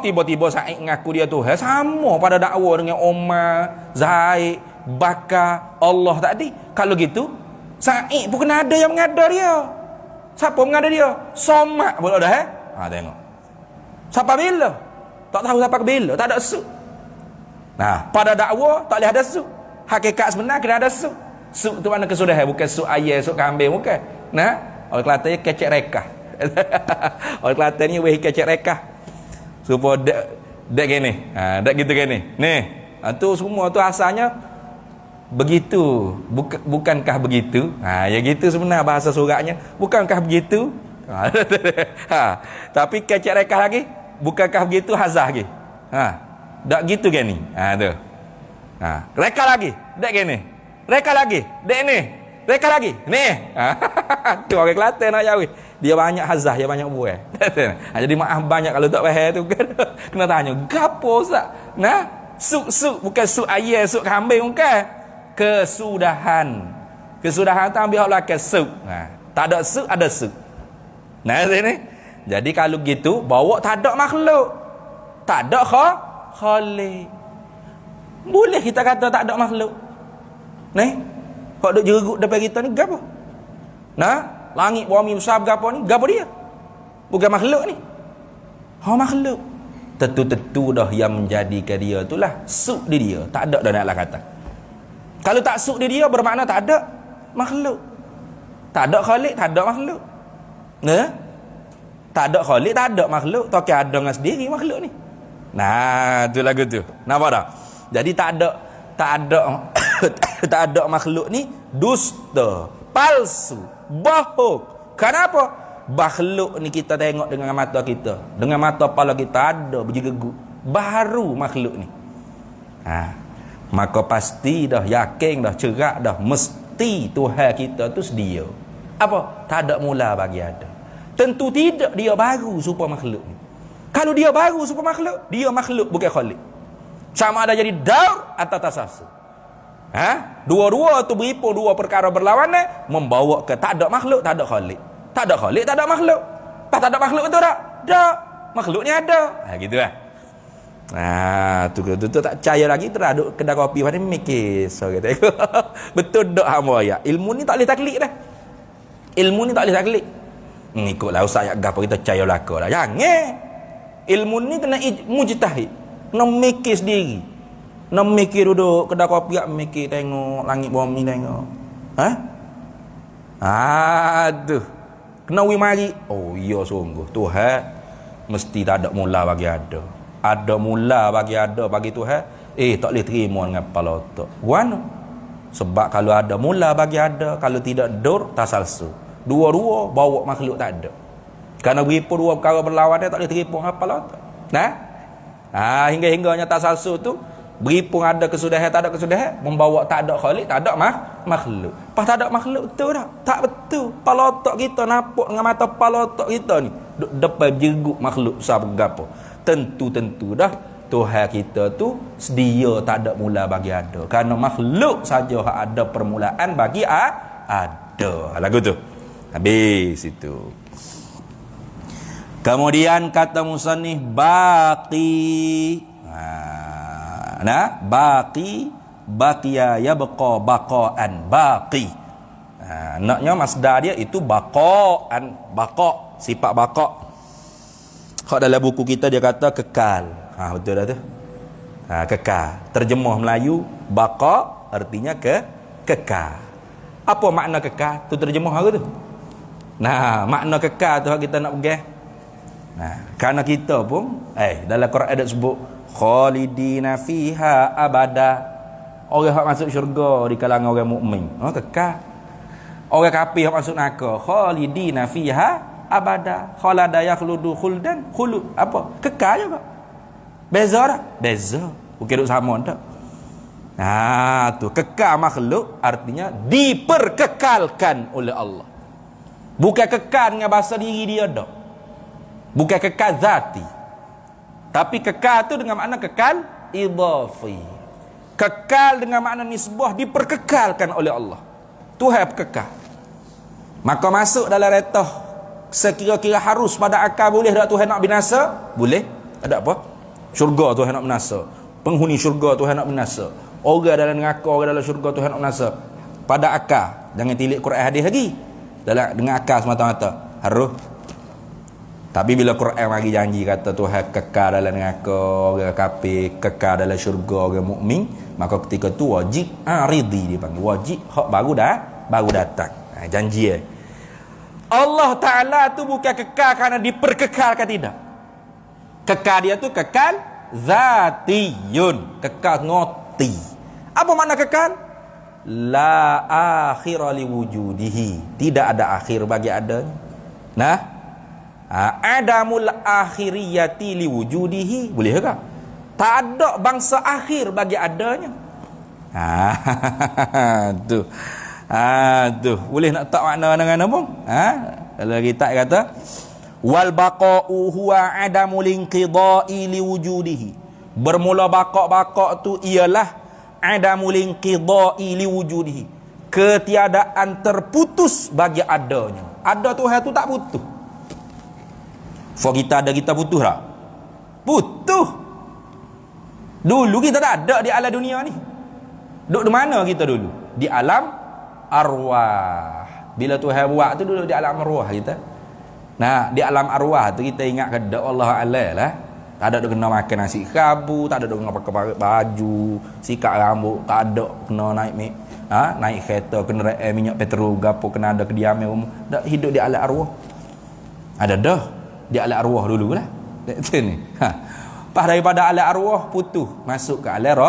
Tiba-tiba Sa'id mengaku dia Tuhan. Sama pada dakwa dengan Umar, Zaid, Bakar, Allah tadi. Kalau gitu, Sa'id pun kena ada yang mengada dia. Siapa mengada dia? Somak pula dah. Tengok. Siapa bila? Tak tahu siapa bila. Tak ada suk. Pada dakwa tak boleh ada suk. Hakikat sebenar kena ada suk. Suk tu mana kesudahan? Bukan suk ayam, suk kambing, bukan. Orang Kelantan ni kecek rekah. Orang Kelantan ni weh kecek rekah. Supaya dek gini. Dek gitu gini. Tu semua tu asalnya begitu. Bukankah begitu? Ya gitu sebenar bahasa suratnya. Bukankah begitu? Tapi kecek rekah lagi. Bukankah begitu hazah lagi? Tak gitu gini. Tu. Nah, reka lagi, dek gini. Reka lagi, dek ni. Reka lagi, ni. Tu orang Kelantan nak jauh. Dia banyak hazah, dia banyak buah. Jadi maaf banyak kalau tak faham tu kan. Kena tanya, gapo Ustaz? Nah, suk bukan suk ayam, suk kambing bukan. Kesudahan. Kesudahan tu ambil hak belakang suk. Nah, tak ada suk, ada suk. Nah, sini. Jadi kalau gitu, bawa tak ada makhluk. Tak ada khalik. Boleh kita kata tak ada makhluk. Ni, kau duk jeruk depan kita ni gapo? Nah, langit bumi besar gapo ni? Gapo dia? Bukan makhluk ni. Makhluk. Tentu-tentu dah yang menjadikan dia itulah suk di dia. Tak ada dah naklah kata. Kalau tak suk di dia bermakna tak ada makhluk. Tak ada khalik, tak ada makhluk. Nah, tak ada khalik, tak ada makhluk. Toke ada dengan sendiri makhluk ni. Nah, tu lagu tu. Nampak tak? Jadi tak ada tak ada makhluk ni dusta, palsu, bohong. Kenapa? Makhluk ni kita tengok dengan mata kita, dengan mata kepala kita ada berjegegu. Baru makhluk ni. Maka pasti dah yakin dah cerak dah mesti Tuhan kita tu sedia. Apa? Tak ada mula bagi ada. Tentu tidak dia baru supaya makhluk ni. Kalau dia baru supaya makhluk, dia makhluk bukan khalik. Sama ada jadi daur atau tasasu. Dua-dua tu beripun dua perkara berlawanan membawa ke tak ada makhluk, tak ada khalik. Tak ada khalik, tak ada makhluk. Tak ada makhluk betul tak? Tak. Makhluk ni ada. Gitu lah. Tu tak percaya lagi teraduk kedai kopi pada mikir. So kata aku. Betul dok hamba ya. Ilmu ni tak boleh taklid dah. Ilmu ni tak boleh taklid. Ikutlah ustaz gapo kita percaya belaka lah. Jangan. Ilmu ni kena mujtahid. Nak mikir sendiri. Nak mikir duduk kedai kopi, mikir tengok langit bumi tengok. Tu. Kena wi mari. Oh iya sungguh. Tuhan mesti tak ada mula bagi ada. Ada mula bagi ada bagi Tuhan. Tak boleh terima dengan kepala otak. Wano? Sebab kalau ada mula bagi ada, kalau tidak dur tasalsu. Dua-dua bawa makhluk tak ada. Kerana beripun dua perkara berlawan dia tak boleh terima dengan kepala otak. Hingga-hingganya tasalsu tu beripun ada kesudahan tak ada kesudahan membawa tak ada khalik tak ada makhluk. Pas tak ada makhluk betul tak? Tak betul. Kepala otak kita nampak dengan mata kepala otak kita ni depan jeruk makhluk besar bergapo. Tentu-tentu dah Tuhan kita tu sedia tak ada mula bagi ada. Kerana makhluk saja ada permulaan bagi ada. Lagu tu. Habis itu. Kemudian kata musannif baqi. Baqiya yabqa baqaan baqi. Naknya masdar dia itu baqaan, baqa, sifat baqa. Hak dalam buku kita dia kata kekal. Betul dah tu. Kekal. Terjemah Melayu baqa artinya kekal. Apa makna kekal? Tu terjemah apa tu? Makna kekal tu kita nak pegang. Kerana kita pun dalam Quran ada sebut khalidina fiha abada. Orang yang masuk syurga di kalangan orang mukmin kekal. Orang kafir yang masuk neraka khalidina fiha abada. Khalada yakhludu khuldan khulud. Apa? Kekal juga. Beza tak? Beza. Bukan duk sama tak? Tu kekal makhluk artinya diperkekalkan oleh Allah. Bukan kekal dengan bahasa diri dia dah. Bukan kekal zati. Tapi kekal tu dengan makna kekal idhafi. Kekal dengan makna nisbah diperkekalkan oleh Allah. Tuhan kekal. Maka masuk dalam retah sekira-kira harus pada akal boleh tak Tuhan nak binasa? Boleh. Ada apa? Syurga Tuhan nak binasa. Penghuni syurga Tuhan nak binasa. Orang dalam neraka, orang dalam syurga Tuhan nak binasa. Pada akal. Jangan tilik Quran hadis lagi. Dengan akal semata-mata. Harus. Tapi bila Quran bagi janji kata Tuhan kekal dalam neraka, orang kafir kekal dalam syurga, orang mukmin, maka ketika tu wajib aridi dipanggil. Wajib hak baru datang. Janji Allah Ta'ala tu bukan kekal kerana diperkekalkan, tidak. Kekal dia tu kekal zatiyun, kekal ngoti. Apa makna kekal? La akhira li wujudihi, tidak ada akhir bagi adanya. Adamul akhiriyati li wujudihi, boleh ke? Tak ada bangsa akhir bagi adanya. Tu. Tu. Boleh nak tak makna dengan apa? Kalau kita kata wal baqa'u huwa adamul inqidha'i liwujudihi. Bermula baqa' tu ialah adamul inqidha'i liwujudihi. Ketiadaan terputus bagi adanya. Ada Tuhan tu tak putus. For kita ada, kita putus tak? Putus. Dulu kita tak ada di alam dunia ni. Duduk di mana kita dulu? Di alam arwah. Bila Tuhan buat tu duduk di alam arwah kita. Nah, di alam arwah tu kita ingat kepada Allah Alal lah. Tak ada duk kena makan nasi kabu, tak ada duk kena pakai baju, sikat rambut, tak ada kena naik kereta, kena minyak petrol gapo, kena ada kediaman rumah. Dak hidup di alam arwah. Ada dah di alam arwah dulu lah. Betul ni. Pas daripada alam arwah putus masuk ke alam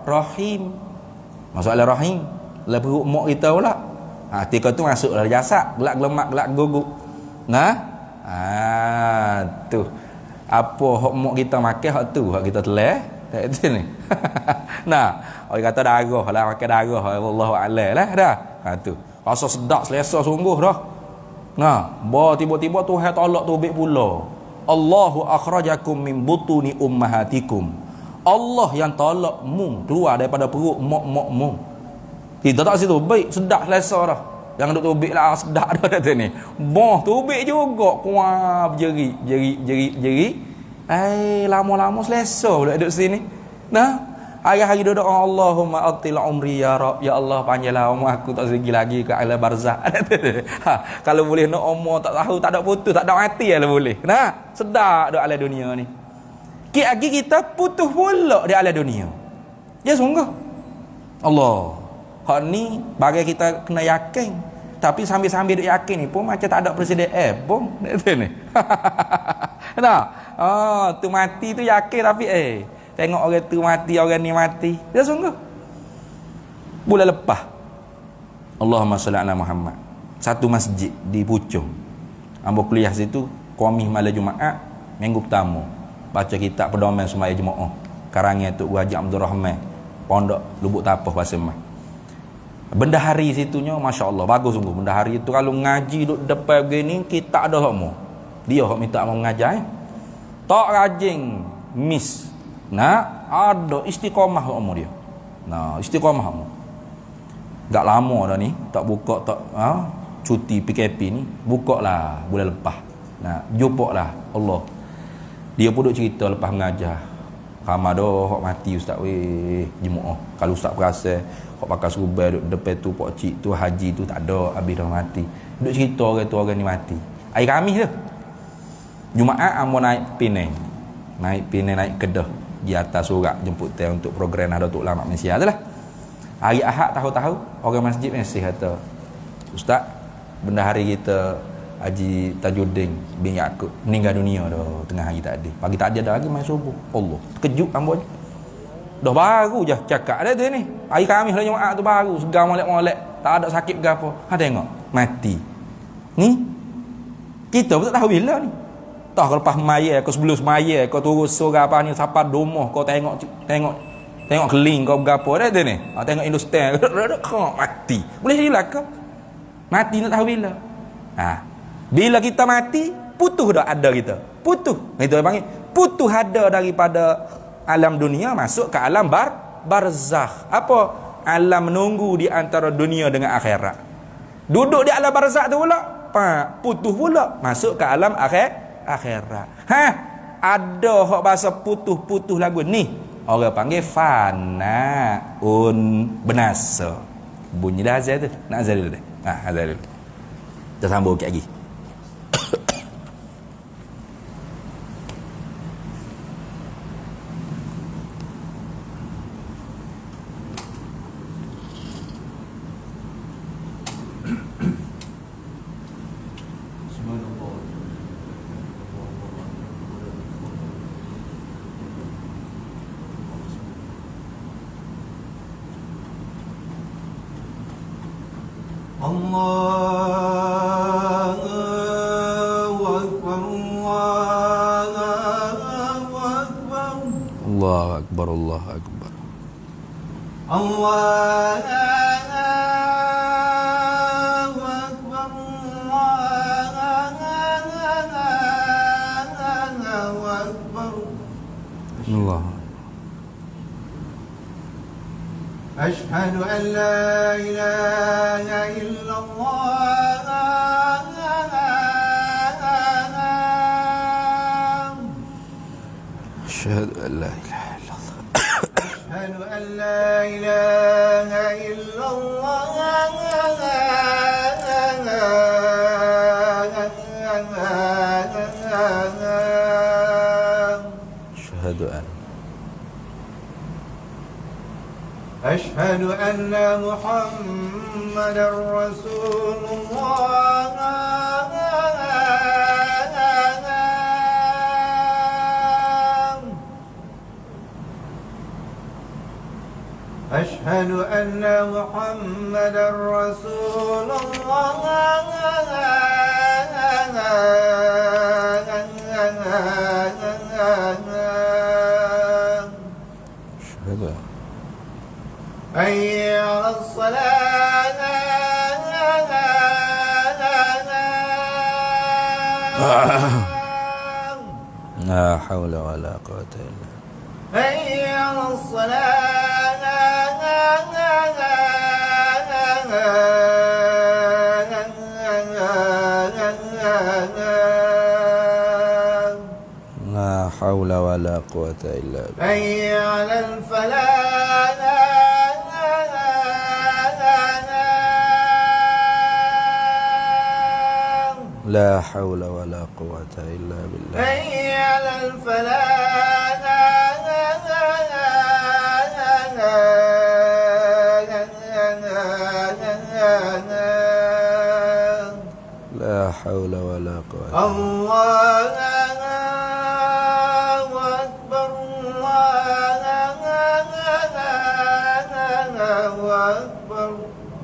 rahim. Masuk alam rahim. Dalam perut mak kita pula. Ketika tu masuk dalam jasad, gelak gelemak, gelak guguk. Nah, tu. Apa hak mak kita makan, hak tu hak kita telah. Tak betul ni. Nah, orang kata darah lah, makan darah, wallahu a'lam lah dah. Tu. Rasa sedap selesa sungguh dah. Nah, tiba-tiba Tuhan tolak tubik pula. Allahu akhrajakum min butuni ummahatikum. Allah yang tolak mu keluar daripada perut mak-makmu. Kita tak situ baik, sedap selesa dah. Yang duk tubik lah sedap dah kata ni. Boh tubik juga kuat jeri. Lama-lama selesa pula duduk sini. Nah, hari-hari duduk Allahumma atil umri ya Rabb, ya Allah panjanglah umur aku tak segi lagi ke alam barzakh. Kalau boleh nak umur tak tahu, tak ada putus, tak ada mati kalau boleh. Nah, sedap duk alam dunia ni. Lagi kita putus pula di alam dunia. Ya sungguh. Allah. Hak ni bagi kita kena yakin. Tapi sambil-sambil duk yakin ni pun macam tak ada presiden pun. Betul ni. Nah, tu mati tu yakin tapi tengok orang tu mati, orang ni mati. Ya sungguh. Bulan lepas Allahumma salli ala Muhammad. Satu masjid di Puchong. Ambo kuliah situ Qamis malam Jumaat, minggu pertama. Baca kitab pedoman semaya jemaah. Karangnya Tok Haji Abdul Rahman, Pondok Lubuk Tapah Pasemah. Bendahari situnya masya-Allah bagus sungguh. Bendahari itu kalau ngaji duduk depan begini kita ada hak dia hak minta mau mengajar tak rajin miss. Nah, ada istiqamah hak dia. Nah, istiqamah hak. Gak lama dah ni tak buka tak cuti PKP ni, bukalah bulan lepas. Nah, jumpalah Allah. Dia pun duk cerita lepas mengajar. Ramai dah hak mati ustaz jemaah. Kalau ustaz perasan hak pakai surubai duduk depan tu pak cik tu haji tu tak ada, habis dah mati. Duk cerita orang ni mati. Hari Khamis tu. Jumaat amo naik Penang. Naik Kedah di atas surat jemput teh untuk program Nahdlatul Ulama Malaysia tu lah. Hari Ahad tahu-tahu orang masjid mesej kata, "Ustaz, bendahari kita Haji Tajuddin bin Yaakob meninggal dunia dah tengah hari tadi. Pagi tadi ada lagi main subuh." Allah, terkejut hamba. Dah baru je cakap ada tu ni. Hari Khamis lah Jumaat tu baru segar molek-molek, tak ada sakit ke apa. Tengok mati. Ni kita pun tak tahu bila ni. Tak lepas maya kau sebelum maya kau turus surah apa ni siapa domoh kau tengok keling kau berapa dah tu ni. Tengok Indostan kau mati. Boleh hilang ke? Mati nak tahu bila. Bila kita mati, putus dah ada kita. Putus. Itu dia panggil putus ada daripada alam dunia masuk ke alam barzakh. Apa? Alam menunggu di antara dunia dengan akhirat. Duduk di alam barzakh tu pula, putus pula masuk ke alam akhirat. Ada hak bahasa putus-putus lagu ni. Orang panggil fanaun binasa. Bunyi dah azan tu. Nak azan dulu dah. Azan dulu. Kita sambung sikit lagi. الله أكبر الله أكبر الله أشهد أن لا إله إلا الله أشهد أن لا إله إلا الله أشهد أن لا إله إلا الله أشهد أن أشهد أن محمدا رسول الله أشهد أن محمدا رسول الله أشهد أن حي على الصلاة لا حول ولا قوة إلا حي على الصلاة لا حول ولا قوة إلا بالله حي على الفلاح لا حول ولا قوة إلا بالله حي على الفلاح لا حول ولا قوة الله أكبر الله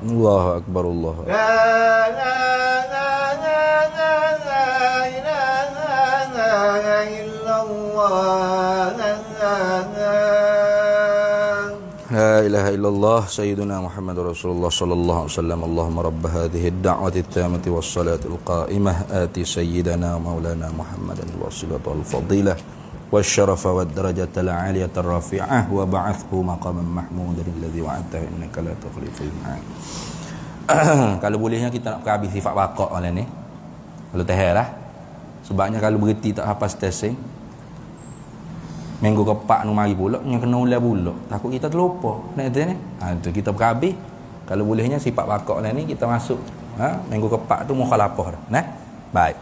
الله أكبر أكبر الله أكبر. لا إله إلا الله لا إله إلا الله سيدنا محمد رسول الله صلى الله عليه وسلم اللهم رب هذه الدعوة التامة والصلاة القائمة آتي سيدنا مولانا محمد الوسيلة والفضيلة والشرف والدرجة العالية الرافعة وبعثه مقاما محمودا الذي وعدته إنك لا تخلف الميعاد. Kalau bolehnya kita nak habis sifat baqa' malam ni. Kalau tahan lah. Sebabnya kalau berhenti tak hafal stesen, minggu keempat nu mari pula yang kena ulang pula. Takut kita terlupa. Nak kata ni. Tu kita berhabis. Kalau bolehnya sifat baqa' malam ni kita masuk. Minggu keempat tu mukhalafah dah. Nah. Baik.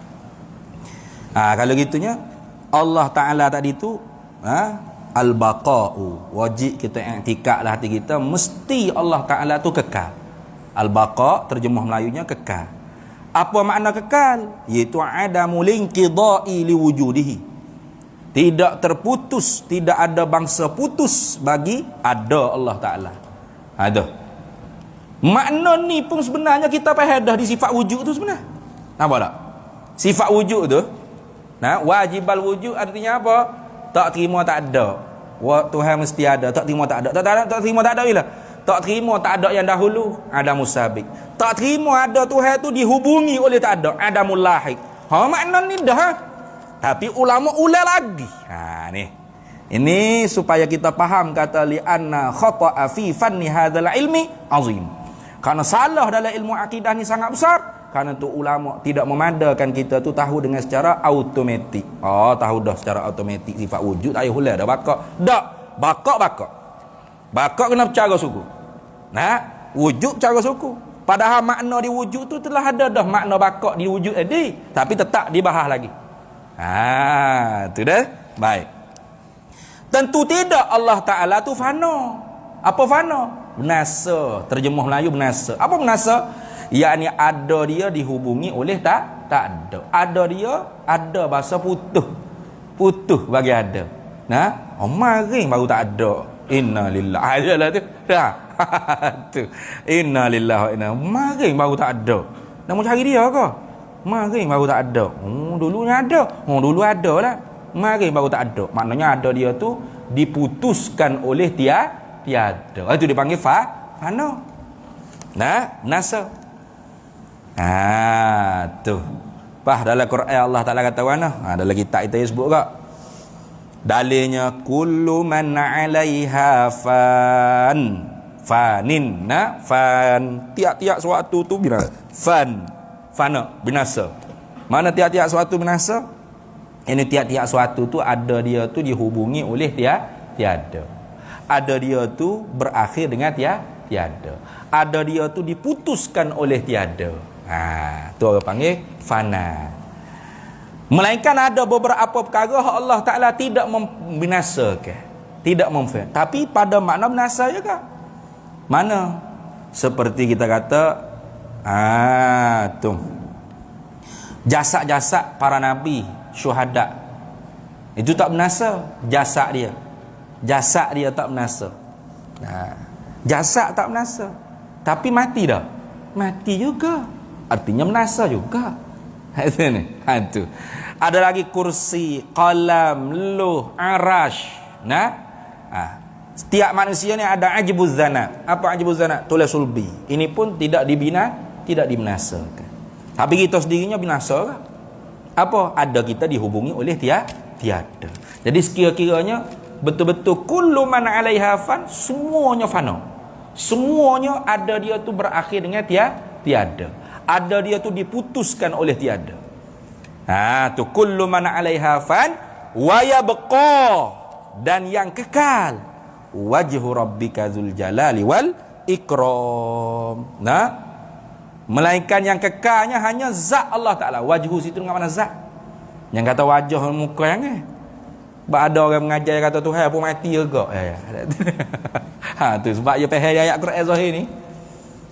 Kalau gitunya Allah Ta'ala tadi tu al-baqa'u, wajib kita i'tikad lah hati kita, mesti Allah Ta'ala tu kekal. Al-baqa' terjemah Melayunya kekal. Apa makna kekal? Iaitu adamu linqidai liwujudihi, tidak terputus, tidak ada bangsa putus bagi ada Allah Ta'ala. Ada makna ni pun sebenarnya kita faham dah di sifat wujud tu sebenarnya. Nampak tak? Sifat wujud tu, wajibal wujud artinya apa? Tak terima tak ada. Tuhan mesti ada. Tak terima tak ada. Tak terima tak ada bila? Tak terima tak ada yang dahulu, adamus sabiq. Tak terima ada Tuhan tu dihubungi oleh tak ada, adamul lahiq. Makna ni dah. Tapi ulama ulang lagi. Ni. Ini supaya kita faham kata li anna khata'a fi fanni hadzal ilmi azim. Karena salah dalam ilmu akidah ni sangat besar. Karena tu ulama tidak memadakan kita tu tahu dengan secara automatik. Tahu dah secara automatik sifat wujud, ayo hulai dah baqa'. Tak, baqa'. Baqa' kena bercara suku. Wujud cara suku. Padahal makna di wujud tu telah ada dah makna baqa' di wujud tadi, tapi tetap dibahas lagi. Tu dah. Baik. Tentu tidak Allah Ta'ala tu fana. Apa fana? Binasa. Terjemah Melayu binasa. Apa binasa? Yakni ada dia dihubungi oleh tak ada. Ada dia, ada bahasa putus. Putus bagi ada. Maring baru tak ada. Inna lillahi. Ajalah tu. Tu. Inna lillahi wa inna. Maring baru tak ada. Nak mau cari dia ke? Maring baru tak ada. Dulunya ada. Dulu ada lah. Maring baru tak ada. Maknanya ada dia tu diputuskan oleh tiada. Itu dipanggil fana. Nah, nasa. Tu. Dalam Quran Allah Taala kata mana? Dalam kitab kita sebut tak? Dalilnya kullu man 'alaiha fanin. Tiap-tiap sesuatu tu binasa. Fana, binasa. Mana tiap-tiap sesuatu binasa? Ini tiap-tiap sesuatu tu ada dia tu dihubungi oleh tiada. Ada dia tu berakhir dengan tiada. Ada dia tu diputuskan oleh tiada. Tu orang panggil fana. Melainkan ada beberapa perkara Allah Ta'ala tidak membinasakan, tidak memfaham, tapi pada makna binasa juga. Mana? Seperti kita kata tu jasad-jasad para nabi, syuhada, itu tak binasa. Jasad dia tak binasa. Jasad tak binasa, tapi mati dah. Mati juga, artinya binasa juga. Tu. Ada lagi kursi, qalam, luh, arash. Setiap manusia ni ada ajbuz zanab. Apa ajbuz zanab? Tulis sulbi. Ini pun tidak dibinasakan. Tapi kita sendirinya binasa. Apa? Ada kita dihubungi oleh tiada. Jadi sekira-kiranya betul-betul kullu man 'alaiha fan, semuanya fana. Semuanya ada dia tu berakhir dengan tiada. Ada dia tu diputuskan oleh tiada. Tu kullu man 'alaiha fan wa yabqa, dan yang kekal wajhu rabbika dzul jalali wal ikram. Melainkan yang kekalnya hanya zat Allah Ta'ala. Wajhu situ dengan mana zat? Yang kata wajah muka yang ada orang mengajar kata Tuhan pun mati juga. Tu sebab dia faham ayat Quran zahir ni.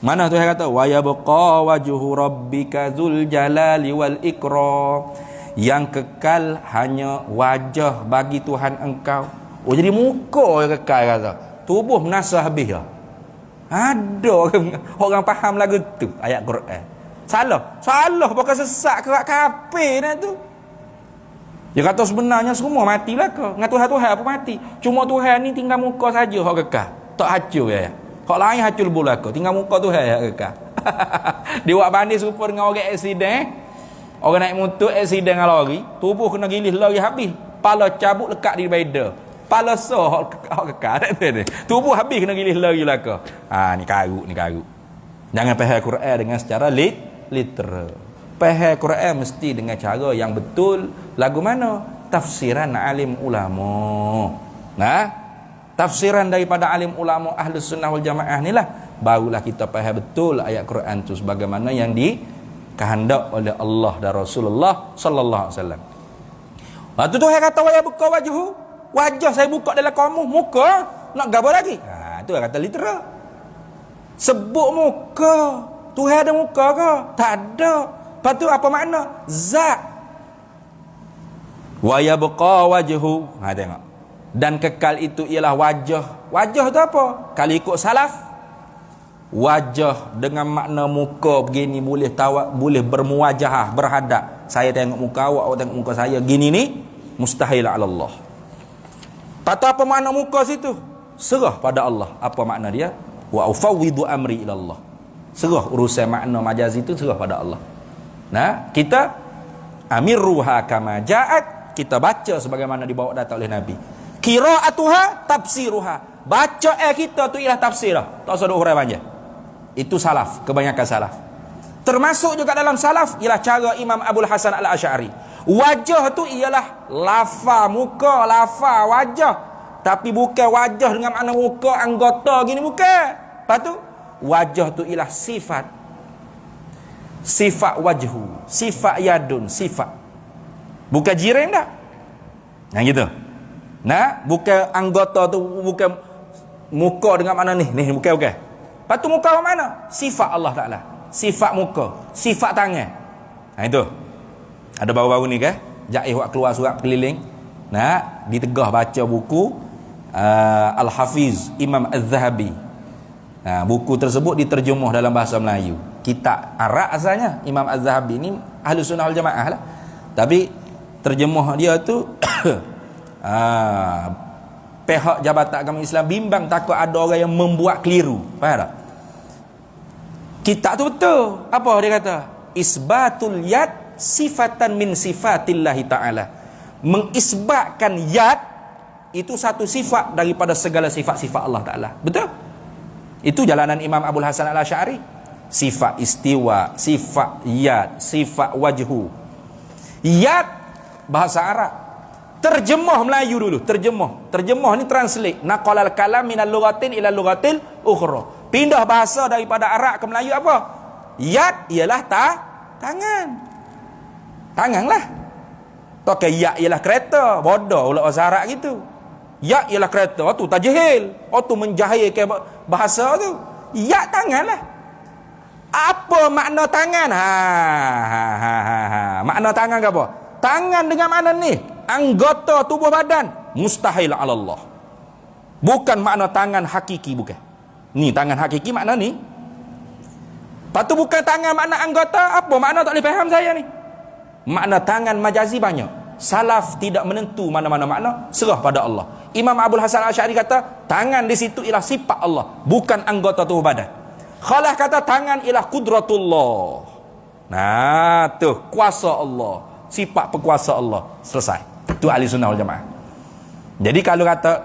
Mana Tuhan kata wa yabqa wajhu rabbika dzul jalali wal ikram, yang kekal hanya wajah bagi Tuhan engkau. Jadi muka yang kekal kata. Tubuh menasa habis dah. Ada orang faham lagu tu ayat Quran. Salah pakai sesat kerak kafir dah tu. Dia kata sebenarnya semua mati belaka. Dengan Tuhan apa mati. Cuma Tuhan ni tinggal muka saja hak kekal. Tak hancur ya. Hak lain hancur belaka. Tinggal muka Tuhan hak kekal. Dia buat banding serupa dengan orang aksiden. Orang naik motor aksiden dengan lori, tubuh kena gilis lori habis. Pala cabut lekat di beda. Pala hak kekal. Tubuh habis kena gilis lori belaka. Ni karut. Jangan faham Quran dengan secara literal. Faham Quran mesti dengan cara yang betul. Lagu mana? Tafsiran alim ulama. Tafsiran daripada alim ulama Ahlus Sunnah wal Jamaah ni lah, barulah kita faham betul ayat Quran tu sebagaimana yang dikehendak oleh Allah dan Rasulullah sallallahu alaihi wasallam. Waktu tu saya kata waya buka wajah saya buka dalam kamu, muka nak gapo lagi? Itu kata literal. Sebut muka. Tuhan ada muka ke? Tak ada. Lepas tu apa makna? Zat. Wa yabqa wajhu. Tengok. Dan kekal itu ialah wajah. Wajah tu apa? Kalau ikut salaf, wajah dengan makna muka begini boleh bermuwajahah, berhadap. Saya tengok muka awak tengok muka saya. Gini ni mustahil ala Allah. Patut apa makna muka situ? Serah pada Allah. Apa makna dia? Wa ufawwidu amri ila Allah. Serah urusan makna majaz itu serah pada Allah. Kita amirruha kama ja'at, kita baca sebagaimana dibawa datang oleh Nabi. Qira'atuha tafsiruha. Baca kita tu ialah tafsir dah. Tak usah duk hurai panjang. Itu salaf, kebanyakan salaf. Termasuk juga dalam salaf ialah cara Imam Abul Hasan Al-Asy'ari. Wajah tu ialah lafa muka, lafa wajah. Tapi bukan wajah dengan makna muka anggota gini, bukan. Lepas tu wajah tu ialah sifat. Sifat wajhu, sifat yadun, sifat. Bukan jirim dah. Gitu. Bukan anggota tu, bukan muka dengan makna ni bukan. Lepas tu muka mana? Sifat Allah Ta'ala. Sifat muka, sifat tangan. Itu. Ada baru-baru ni kan? Jais buat keluar surat keliling. Ditegah baca buku Al-Hafiz Imam Az-Zahabi. Buku tersebut diterjemah dalam bahasa Melayu. Kitab Arab asalnya. Imam Az-Zahabi ni Ahlus Sunnah wal Jamaah lah. Tapi terjemah dia tu pihak Jabatan Agama Islam bimbang takut ada orang yang membuat keliru. Faham tak? Kitab tu betul. Apa dia kata? Isbatul yad sifatan min sifatillahi ta'ala. Mengisbatkan yad itu satu sifat daripada segala sifat-sifat Allah Ta'ala. Betul? Itu jalanan Imam Abul Hasan Al-Asy'ari. Sifat istiwa, sifat yad, sifat wajhu. Yad bahasa Arab. Terjemah Melayu dulu, terjemah ni translate. Naqalal kalam minal lughatin ila lughatil ukhra. Pindah bahasa daripada Arab ke Melayu apa? Yad ialah tangan. Tangan lah. Tak yad ialah kereta, bodoh ulah bahasa Arab gitu. Yad ialah kereta, tu tajhil. Tu menjahilkan bahasa tu. Yad tangan lah. Apa makna tangan? Makna tangan ke apa? Tangan dengan makna ni, anggota tubuh badan, mustahil ala Allah. Bukan makna tangan hakiki, bukan. Ni tangan hakiki makna ni. Lepas tu bukan tangan makna anggota, apa makna tak boleh faham saya ni. Makna tangan majazi banyak. Salaf tidak menentu mana-mana makna, serah pada Allah. Imam Abul Hasan Al-Asy'ari kata, tangan di situ ialah sifat Allah, bukan anggota tubuh badan. Khalaf kata tangan ialah kudratullah. Nah, tu kuasa Allah, sifat perkuasa Allah. Selesai. Itu ahli sunnah wal jamaah. Jadi kalau kata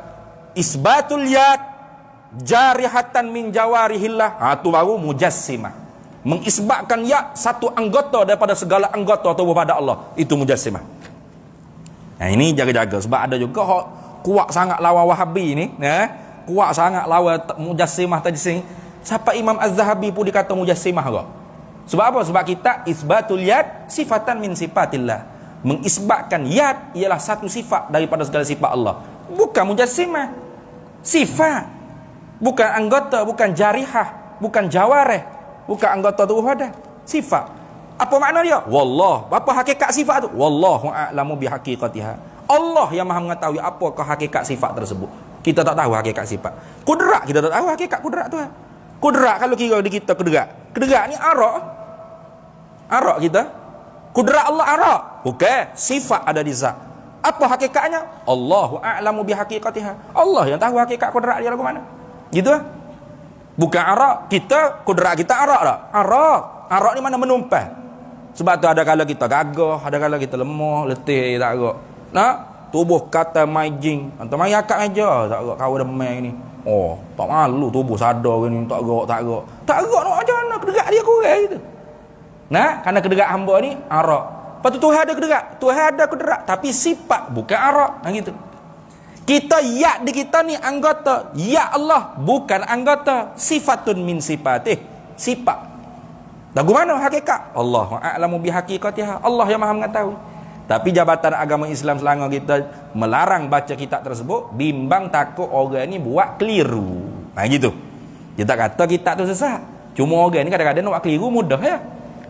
isbatul yad jarihatan min jawarihillah, tu baru mujassimah. Mengisbatkan yad satu anggota daripada segala anggota tubuh pada Allah, itu mujassimah. Nah, ini jaga-jaga sebab ada juga kuat sangat lawan Wahabi ni, kuat sangat lawan mujassimah tajsim. Sampai Imam Az-Zahabi pun dikata mujassimah ke. Sebab apa? Sebab kita isbatul yad sifatan min sifatillah. Mengisbatkan yad ialah satu sifat daripada segala sifat Allah. Bukan mujassimah. Sifat. Bukan anggota, bukan jarihah, bukan jawareh, bukan anggota tubuh badan. Sifat. Apa makna dia? Wallah. Apa hakikat sifat tu? Wallahu a'lamu bihaqiqatiha. Allah yang Maha mengetahui apakah hakikat sifat tersebut. Kita tak tahu hakikat sifat. Kudrat kita tak tahu hakikat kudrat tu. Kudrat kalau kira di kita kudrat. Kudrat ni arak. Arak kita. Kudrat Allah arak. Bukan, sifat ada di zat. Apa hakikatnya? Allahu a'lamu bihaqiqatiha. Allah yang tahu hakikat kudrat dia lagu mana. Gitu lah. Bukan arak. Kita, kudrat kita arak tak? Arak. Arak ni mana menumpah. Sebab tu ada kala kita gagah, ada kala kita lemah, letih, tak arak. Nah, tubuh kata majing. Antar mai akak aja, tak arak kau dah main ni. Oh, tak malu tubuh sadar ni, tak arak. Tak arak nak macam mana? Kederak dia kurang gitu. Nah, kerana kederak hamba ni arak. Lepas tu Tuhan ada kederak. Tuhan ada kederak, tapi sifat bukan arak. Nah gitu. Kita ya di kita ni anggota. Ya Allah bukan anggota. Sifatun min sifatih. Sifat. Lagu mana hakikat? Allahu a'lamu bihaqiqatiha. Allah yang Maha mengetahui. Tapi Jabatan Agama Islam Selangor kita melarang baca kitab tersebut, bimbang takut orang ni buat keliru. Nah gitu. Kita kata kitab tu sesat. Cuma orang ni kadang-kadang nak buat keliru mudah ya.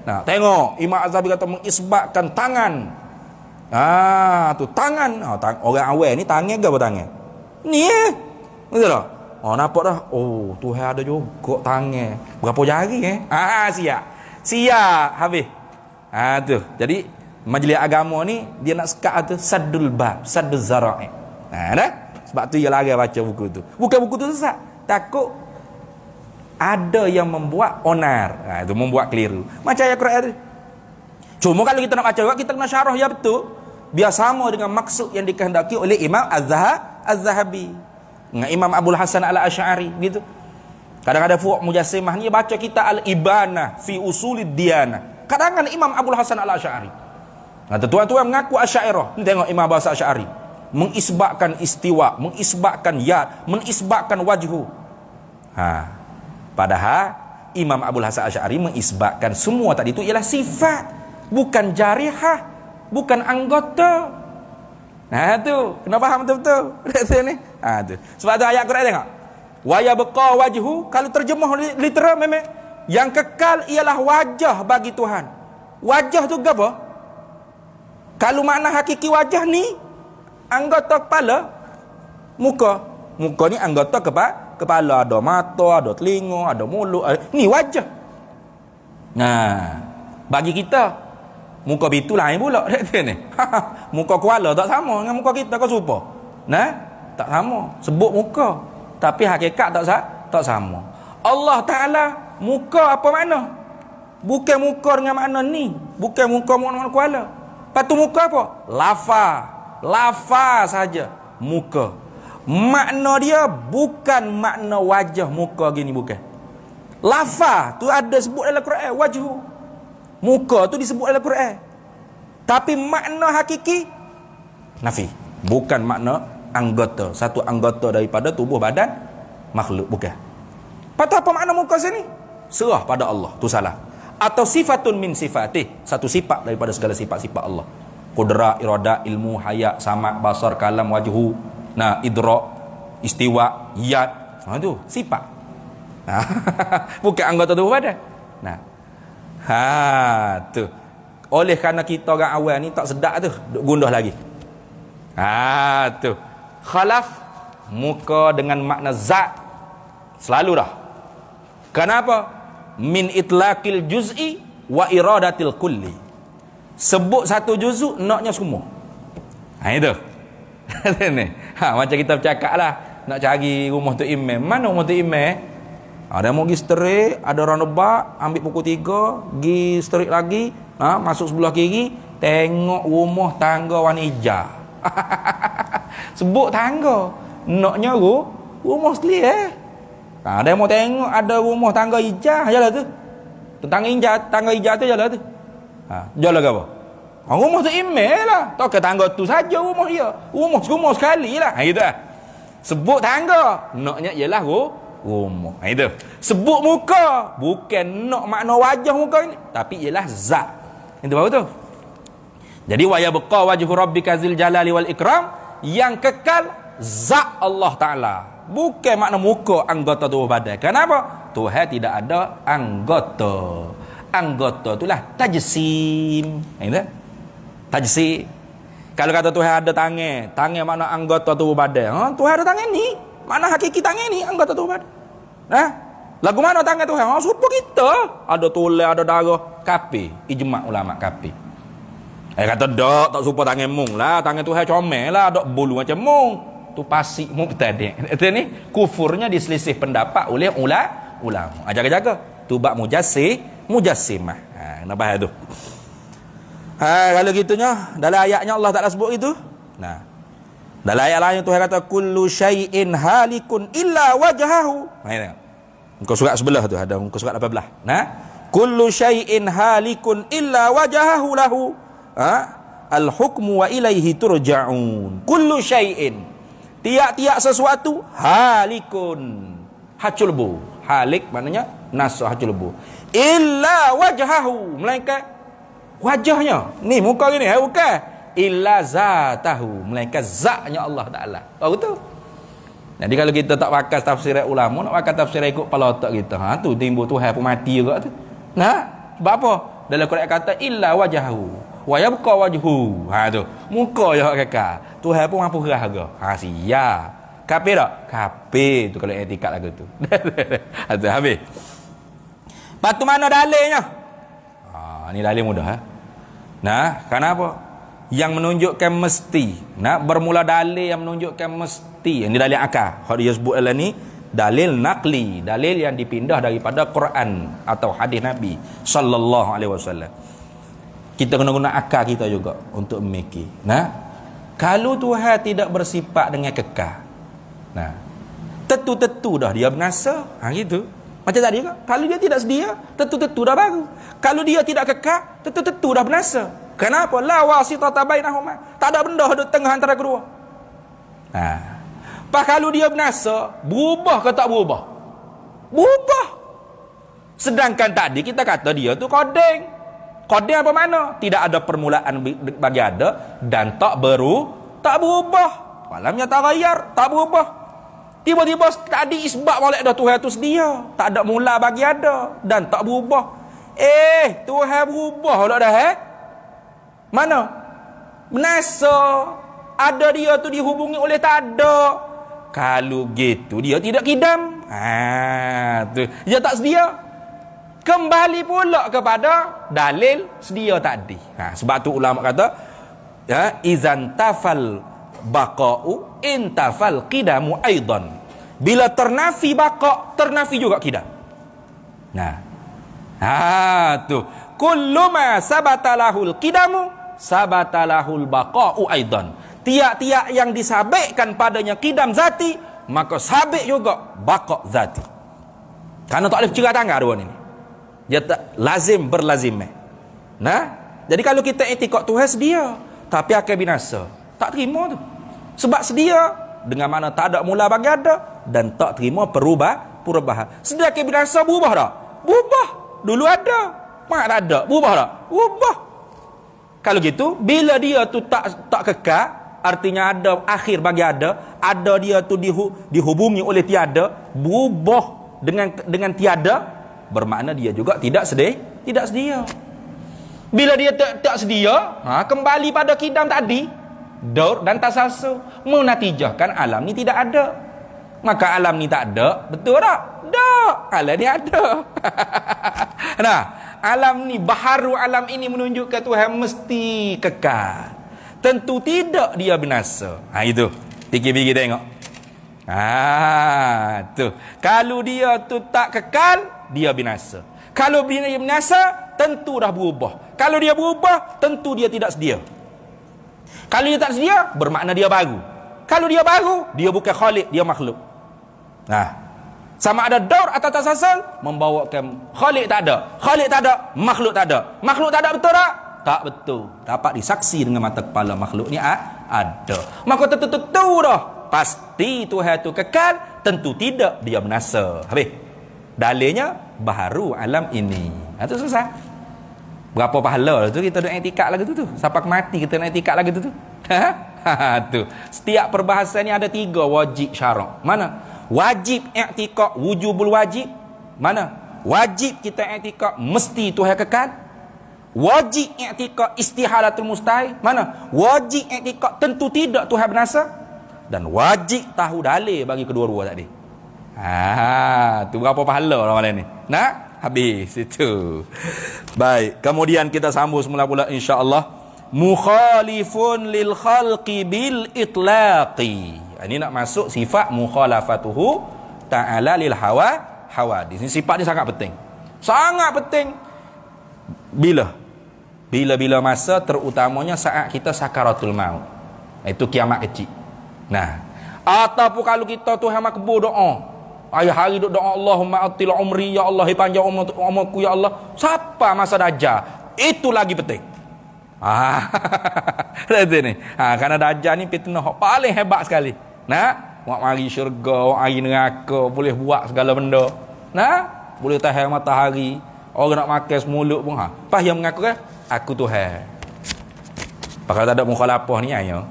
Nah, tengok Imam Az-Zahabi kata mengisbatkan tangan. Tu tangan. Orang awal ni tangan ke apa tangan? Ni betul tak? Nampak dah. Oh, Tuhan ada juga tangan. Berapa jari siap habis. Tu. Jadi majlis agama ni dia nak sekat tu saddul bab, sadduz zara'i. Dah. Sebab tu dia larang baca buku tu. Bukan buku tu sesat. Takut ada yang membuat onar. Itu membuat keliru. Macam ayat Quran tu. Cuma kalau kita nak baca juga kita kena syarah ya betul. Biar sama dengan maksud yang dikehendaki oleh Imam Az-Zahabi. Dengan Imam Abul Hasan Al-Asy'ari gitu. Kadang-kadang fuq mujassimah ni baca kita Al-Ibanah fi Usulid Diyanah. Kadang-kadang Imam Abul Hasan Al-Asy'ari. Tuan-tuan mengaku Asy'ariyah. Ni tengok Imam Abul Hasan Asy'ari. Mengisbatkan istiwa, mengisbatkan yad, mengisbatkan wajhu. Padahal Imam Abul Hasan Asy'ari mengisbatkan semua tadi itu ialah sifat, bukan jarihah, bukan anggota. Tu, kena faham betul-betul. Ni. Tu. Sebab tu ayat Quran tengok. Wa yabqa wajhu, kalau terjemah literal memang yang kekal ialah wajah bagi Tuhan. Wajah tu apa? Kalau makna hakiki wajah ni anggota kepala, muka. Muka ni anggota kepala, ada mata, ada telinga, ada mulut. Ni wajah. Bagi kita muka bitu lain pula ni. Muka kuala tak sama dengan muka kita, kau serupa. Tak sama. Sebut muka, tapi hakikat tak sama. Allah Ta'ala muka apa makna? Bukan muka dengan makna ni, bukan muka makna kuala. Patu muka apa? Lafa saja muka. Makna dia bukan makna wajah muka gini, bukan. Lafa tu ada sebut dalam Quran, wajhu. Muka tu disebut dalam Quran. Tapi makna hakiki nafi. Bukan makna anggota, satu anggota daripada tubuh badan makhluk, bukan. Patut apa makna muka sini? Serah pada Allah, tu salah. Atau sifatun min sifatih, satu sifat daripada segala sifat-sifat Allah. Qudrat, iradat, ilmu, hayat, sama', basar, kalam, wajhu, idrak, istiwa, yad. Tu sifat. Bukan anggota tubuh badan. Tu. Oleh kerana kita orang awal ni tak sedap tu, duk gundah lagi. Tu. Khalaf muka dengan makna zat selalu dah. Kenapa? Min itlaqil juz'i wa iradatil kulli. Sebut satu juzuk, naknya semua. Itu. Ni. Macam kita bercakap lah, nak cari rumah tu imam. Mana rumah tu imam? Ada mau pergi sterik, ada orang nebak, ambil pukul 3, pergi sterik lagi, masuk sebelah kiri, tengok rumah tangga warna hijau. Sebut tangga, naknya rumah selia. Ada mau tengok ada rumah tangga hijau, jalan tu. Tangga hijau tu jalan tu. Jalan ke apa? Rumah tu imam lah. Tak ke tangga tu saja rumah dia. Rumah sekali lah. Gitu lah. Sebut tangga, naknya ialah rumah. Itu. Sebut muka, bukan nak makna wajah muka ini, tapi ialah zat. Itu baru tu. Jadi wa yabqa wajhu rabbika zil jalali wal ikram, yang kekal zat Allah Ta'ala, bukan makna muka anggota tubuh badan. Kenapa? Tuhan tidak ada anggota. Anggota itulah tajsim. Itu. Tajsim. Kalau kata Tuhan ada tangan makna anggota tubuh badan. Tuhan ada tangan ni, mana hakiki tangan ni anggota tubuh badan. Lagu mana tangan Tuhan? Supaya kita ada tulang, ada darah. Kafir. Ijma' ulama kafir. Kata tak supa tangan mung lah, tangan Tuhan comel lah, dok bulu macam mung. Tu pasik mubtadi'. Itu ni kufurnya diselisih pendapat oleh ulama. Jaga-jaga. Tu bab mujassimah. Nak faham tu. Kalau gitunya dalam ayatnya Allah Taala sebut itu. Dalam ayat lain Tuhan kata kullu syai'in halikun illa wajhahu. Muka surat sebelah tu ada muka surat 18. Kullu syai'in halikun illa wajhahu lahu. Al-hukmu wa ilaihi turja'un. Kullu syai'in, tiap-tiap sesuatu, halikun, haculbu. Halik maknanya nasu, haculbu. Illa wajhahu, melainkan wajahnya. Ni muka gini, bukan. Illa zatahu, melainkan zatnya Allah Ta'ala. Tahu tu? Jadi kalau kita tak pakai tafsir ulama, nak pakai tafsir ikut kepala otak kita, tu timbul Tuhan pun mati juga tu. Sebab apa? Dalam Quran kata illa wajhahu wa yabqa wajhu. Tu muka je hak kekal. Tuhan pun mampu rahaga. Sia. Kafir tak? Kafir tu kalau etikad lagu tu. Habis. Patu mana dalilnya? Ni dalil mudah. Kenapa? Yang menunjukkan mesti. Bermula dalil yang menunjukkan mesti. Ini dalil akal. Hak dia sebut dalam ni dalil naqli, dalil yang dipindah daripada Quran atau hadis Nabi sallallahu alaihi wasallam. Kita kena guna akal kita juga untuk memikir. Kalau Tuhan tidak bersifat dengan kekal, tentu dah dia binasa. Gitu. Macam tadi kan? Kalau dia tidak sedia, tentu dah baru. Kalau dia tidak kekal, tentu dah binasa. Kenapa? La wasitata bainahuma. Tak ada benda duduk tengah antara kedua. Pas kalau dia binasa, berubah ke tak berubah? Berubah. Sedangkan tadi kita kata dia tu kodeng. Kodeng apa mana? Tidak ada permulaan bagi ada dan tak berubah. Malamnya taghayyar, tak berubah. Tiba-tiba tadi isbat balik dah Tuhan tu sedia. Tak ada mula bagi ada dan tak berubah. Tuhan berubah lah dah. Mana? Binasa. Ada dia tu dihubungi oleh tak ada. Kalau gitu dia tidak kidam. Tu. Dia tak sedia. Kembali pula kepada dalil sedia tadi. Sebab tu ulama kata izan tafal baqa'u intafal qidamu aidan. Bila ternafi baqa', ternafi juga qidam. Nah, tu kullu ma sabatalahul qidamu sabatalahul baqa'u aidan. Tiap-tiap yang disabitkan padanya qidam zati, maka sabit juga baqa' zati. Karena tak boleh bercerai tangan dua ni. Dia tak lazim berlazim. Nah, jadi kalau kita etikad Tuhan sedia, tapi akan binasa, tak terima tu. Sebab sedia dengan mana tak ada mula bagi ada, dan tak terima perubahan. Sedia akan binasa, berubah tak? Berubah. Dulu ada, mak tak ada, berubah tak? Berubah. Kalau gitu, bila dia tu tak kekal, artinya ada akhir bagi ada dia tu dihubungi oleh tiada, berubah dengan tiada, bermakna dia juga tidak sedia. Bila dia tak sedia, kembali pada qidam tadi, daur dan tasalsul, menatijahkan alam ni tidak ada. Maka alam ni tak ada, betul tak? Tak, alam ni ada. Nah, alam ni, baharu alam ini menunjukkan Tuhan mesti kekal. Tentu tidak dia binasa. Itu. Fikir-fikir tengok. Tu. Kalau dia tu tak kekal, dia binasa. Kalau dia binasa, tentu dah berubah. Kalau dia berubah, tentu dia tidak sedia. Kalau dia tak sedia, bermakna dia baru. Kalau dia baru, dia bukan khalik, dia makhluk. Nah, sama ada daur atau tasalsul, membawakan khalik tak ada, makhluk tak ada. Makhluk tak ada, betul tak? Tak betul. Dapat disaksi dengan mata kepala makhluk ni ada. Maka tentu dah pasti Tuhan tu kekal, tentu tidak dia binasa. Habis. Dalilnya baharu alam ini. Itu susah. Berapa pahala tu kita nak i'tikad lagu tu. Sampai mati kita nak i'tikad lagu tu. Tu. Setiap perbahasan ni ada 3 wajib syarak. Mana? Wajib i'tikad wujubul wajib. Mana? Wajib kita i'tikad mesti Tuhan kekal. Wajib i'tikad istihalatul mustahil. Mana? Wajib i'tikad tentu tidak Tuhan binasa. Dan wajib tahu dalil bagi kedua-dua tadi. Tu berapa pahala orang lain ni? Nak? Habis itu. Baik, kemudian kita sambung semula pula insya-Allah. Mukhalifun lil khalqi bil itlaqi. Ini nak masuk sifat mukhalafatuhu ta'ala lil hawadis. Ini sifat ni sangat penting. Sangat penting. Bila masa, terutamanya saat kita sakaratul maut. Itu kiamat kecil. Nah, ataupun kalau kita tu hamba kebur doa, ayah hari duk doa Allahumma atil umri ya Allah, panjang umurku ya Allah, siapa masa dajjal, itu lagi penting. Lihat ni. Karena dajjal ni fitnah paling hebat sekali. Nah, buat mari syurga, mari neraka, boleh buat segala benda. Nah, boleh tahan matahari, orang nak makan semulut pun. Pas yang mengaku kan, aku Tuhan. Kalau tak ada mukhalafah ni ayo.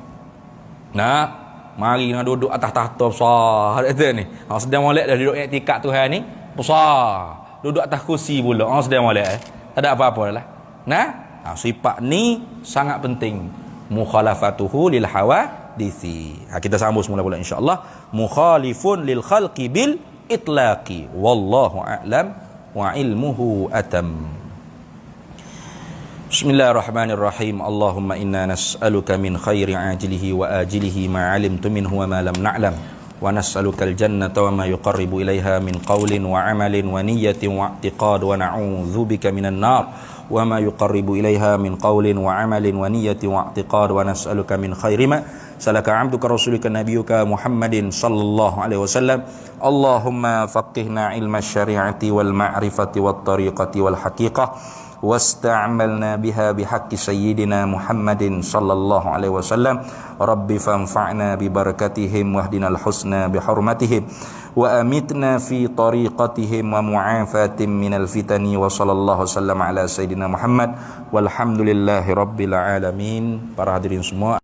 Nah, mari nak duduk atas tahta besar kata ni. Hang sedang molek dah duduk i'tikad Tuhan ni besar. Duduk atas kursi pula. Hang sedang molek. Tak ada apa-apa dah. Nah, sifat ni sangat penting. Mukhalafatuhu lil hawadisi. Kita sambung semula pula insya-Allah. Mukhalifun lil khalqi bil itlaqi. Wallahu a'lam wa ilmuhu atam. Bismillahirrahmanirrahim. Allahumma inna nas'aluka min khairi ajilihi wa ajilihi ma 'alimtu minhu wa ma lam na'lam wa nas'aluka al-jannata wa ma yuqarribu ilaiha min qawlin wa 'amalin wa niyyatin wa i'tiqad wa na'udzubika minan nar wa ma yuqarribu ilaiha min qawlin wa 'amalin wa niyyatin wa i'tiqad wa nas'aluka min khairi ma salaka 'abduka rasulika nabiyyuka Muhammadin sallallahu alaihi wasallam. Allahumma faqihna ilma syari'ati wal ma'rifati wat tariqati wal haqiqah واستعملنا بها بحق سيدنا محمد صلى الله عليه وسلم. رب فانفعنا ببركتهم واهدنا الحسنى بحرمتهم وأمتنا في طريقتهم ومعافاة من الفتن وصلى الله وسلم على سيدنا محمد والحمد لله رب العالمين. Para hadirin semua.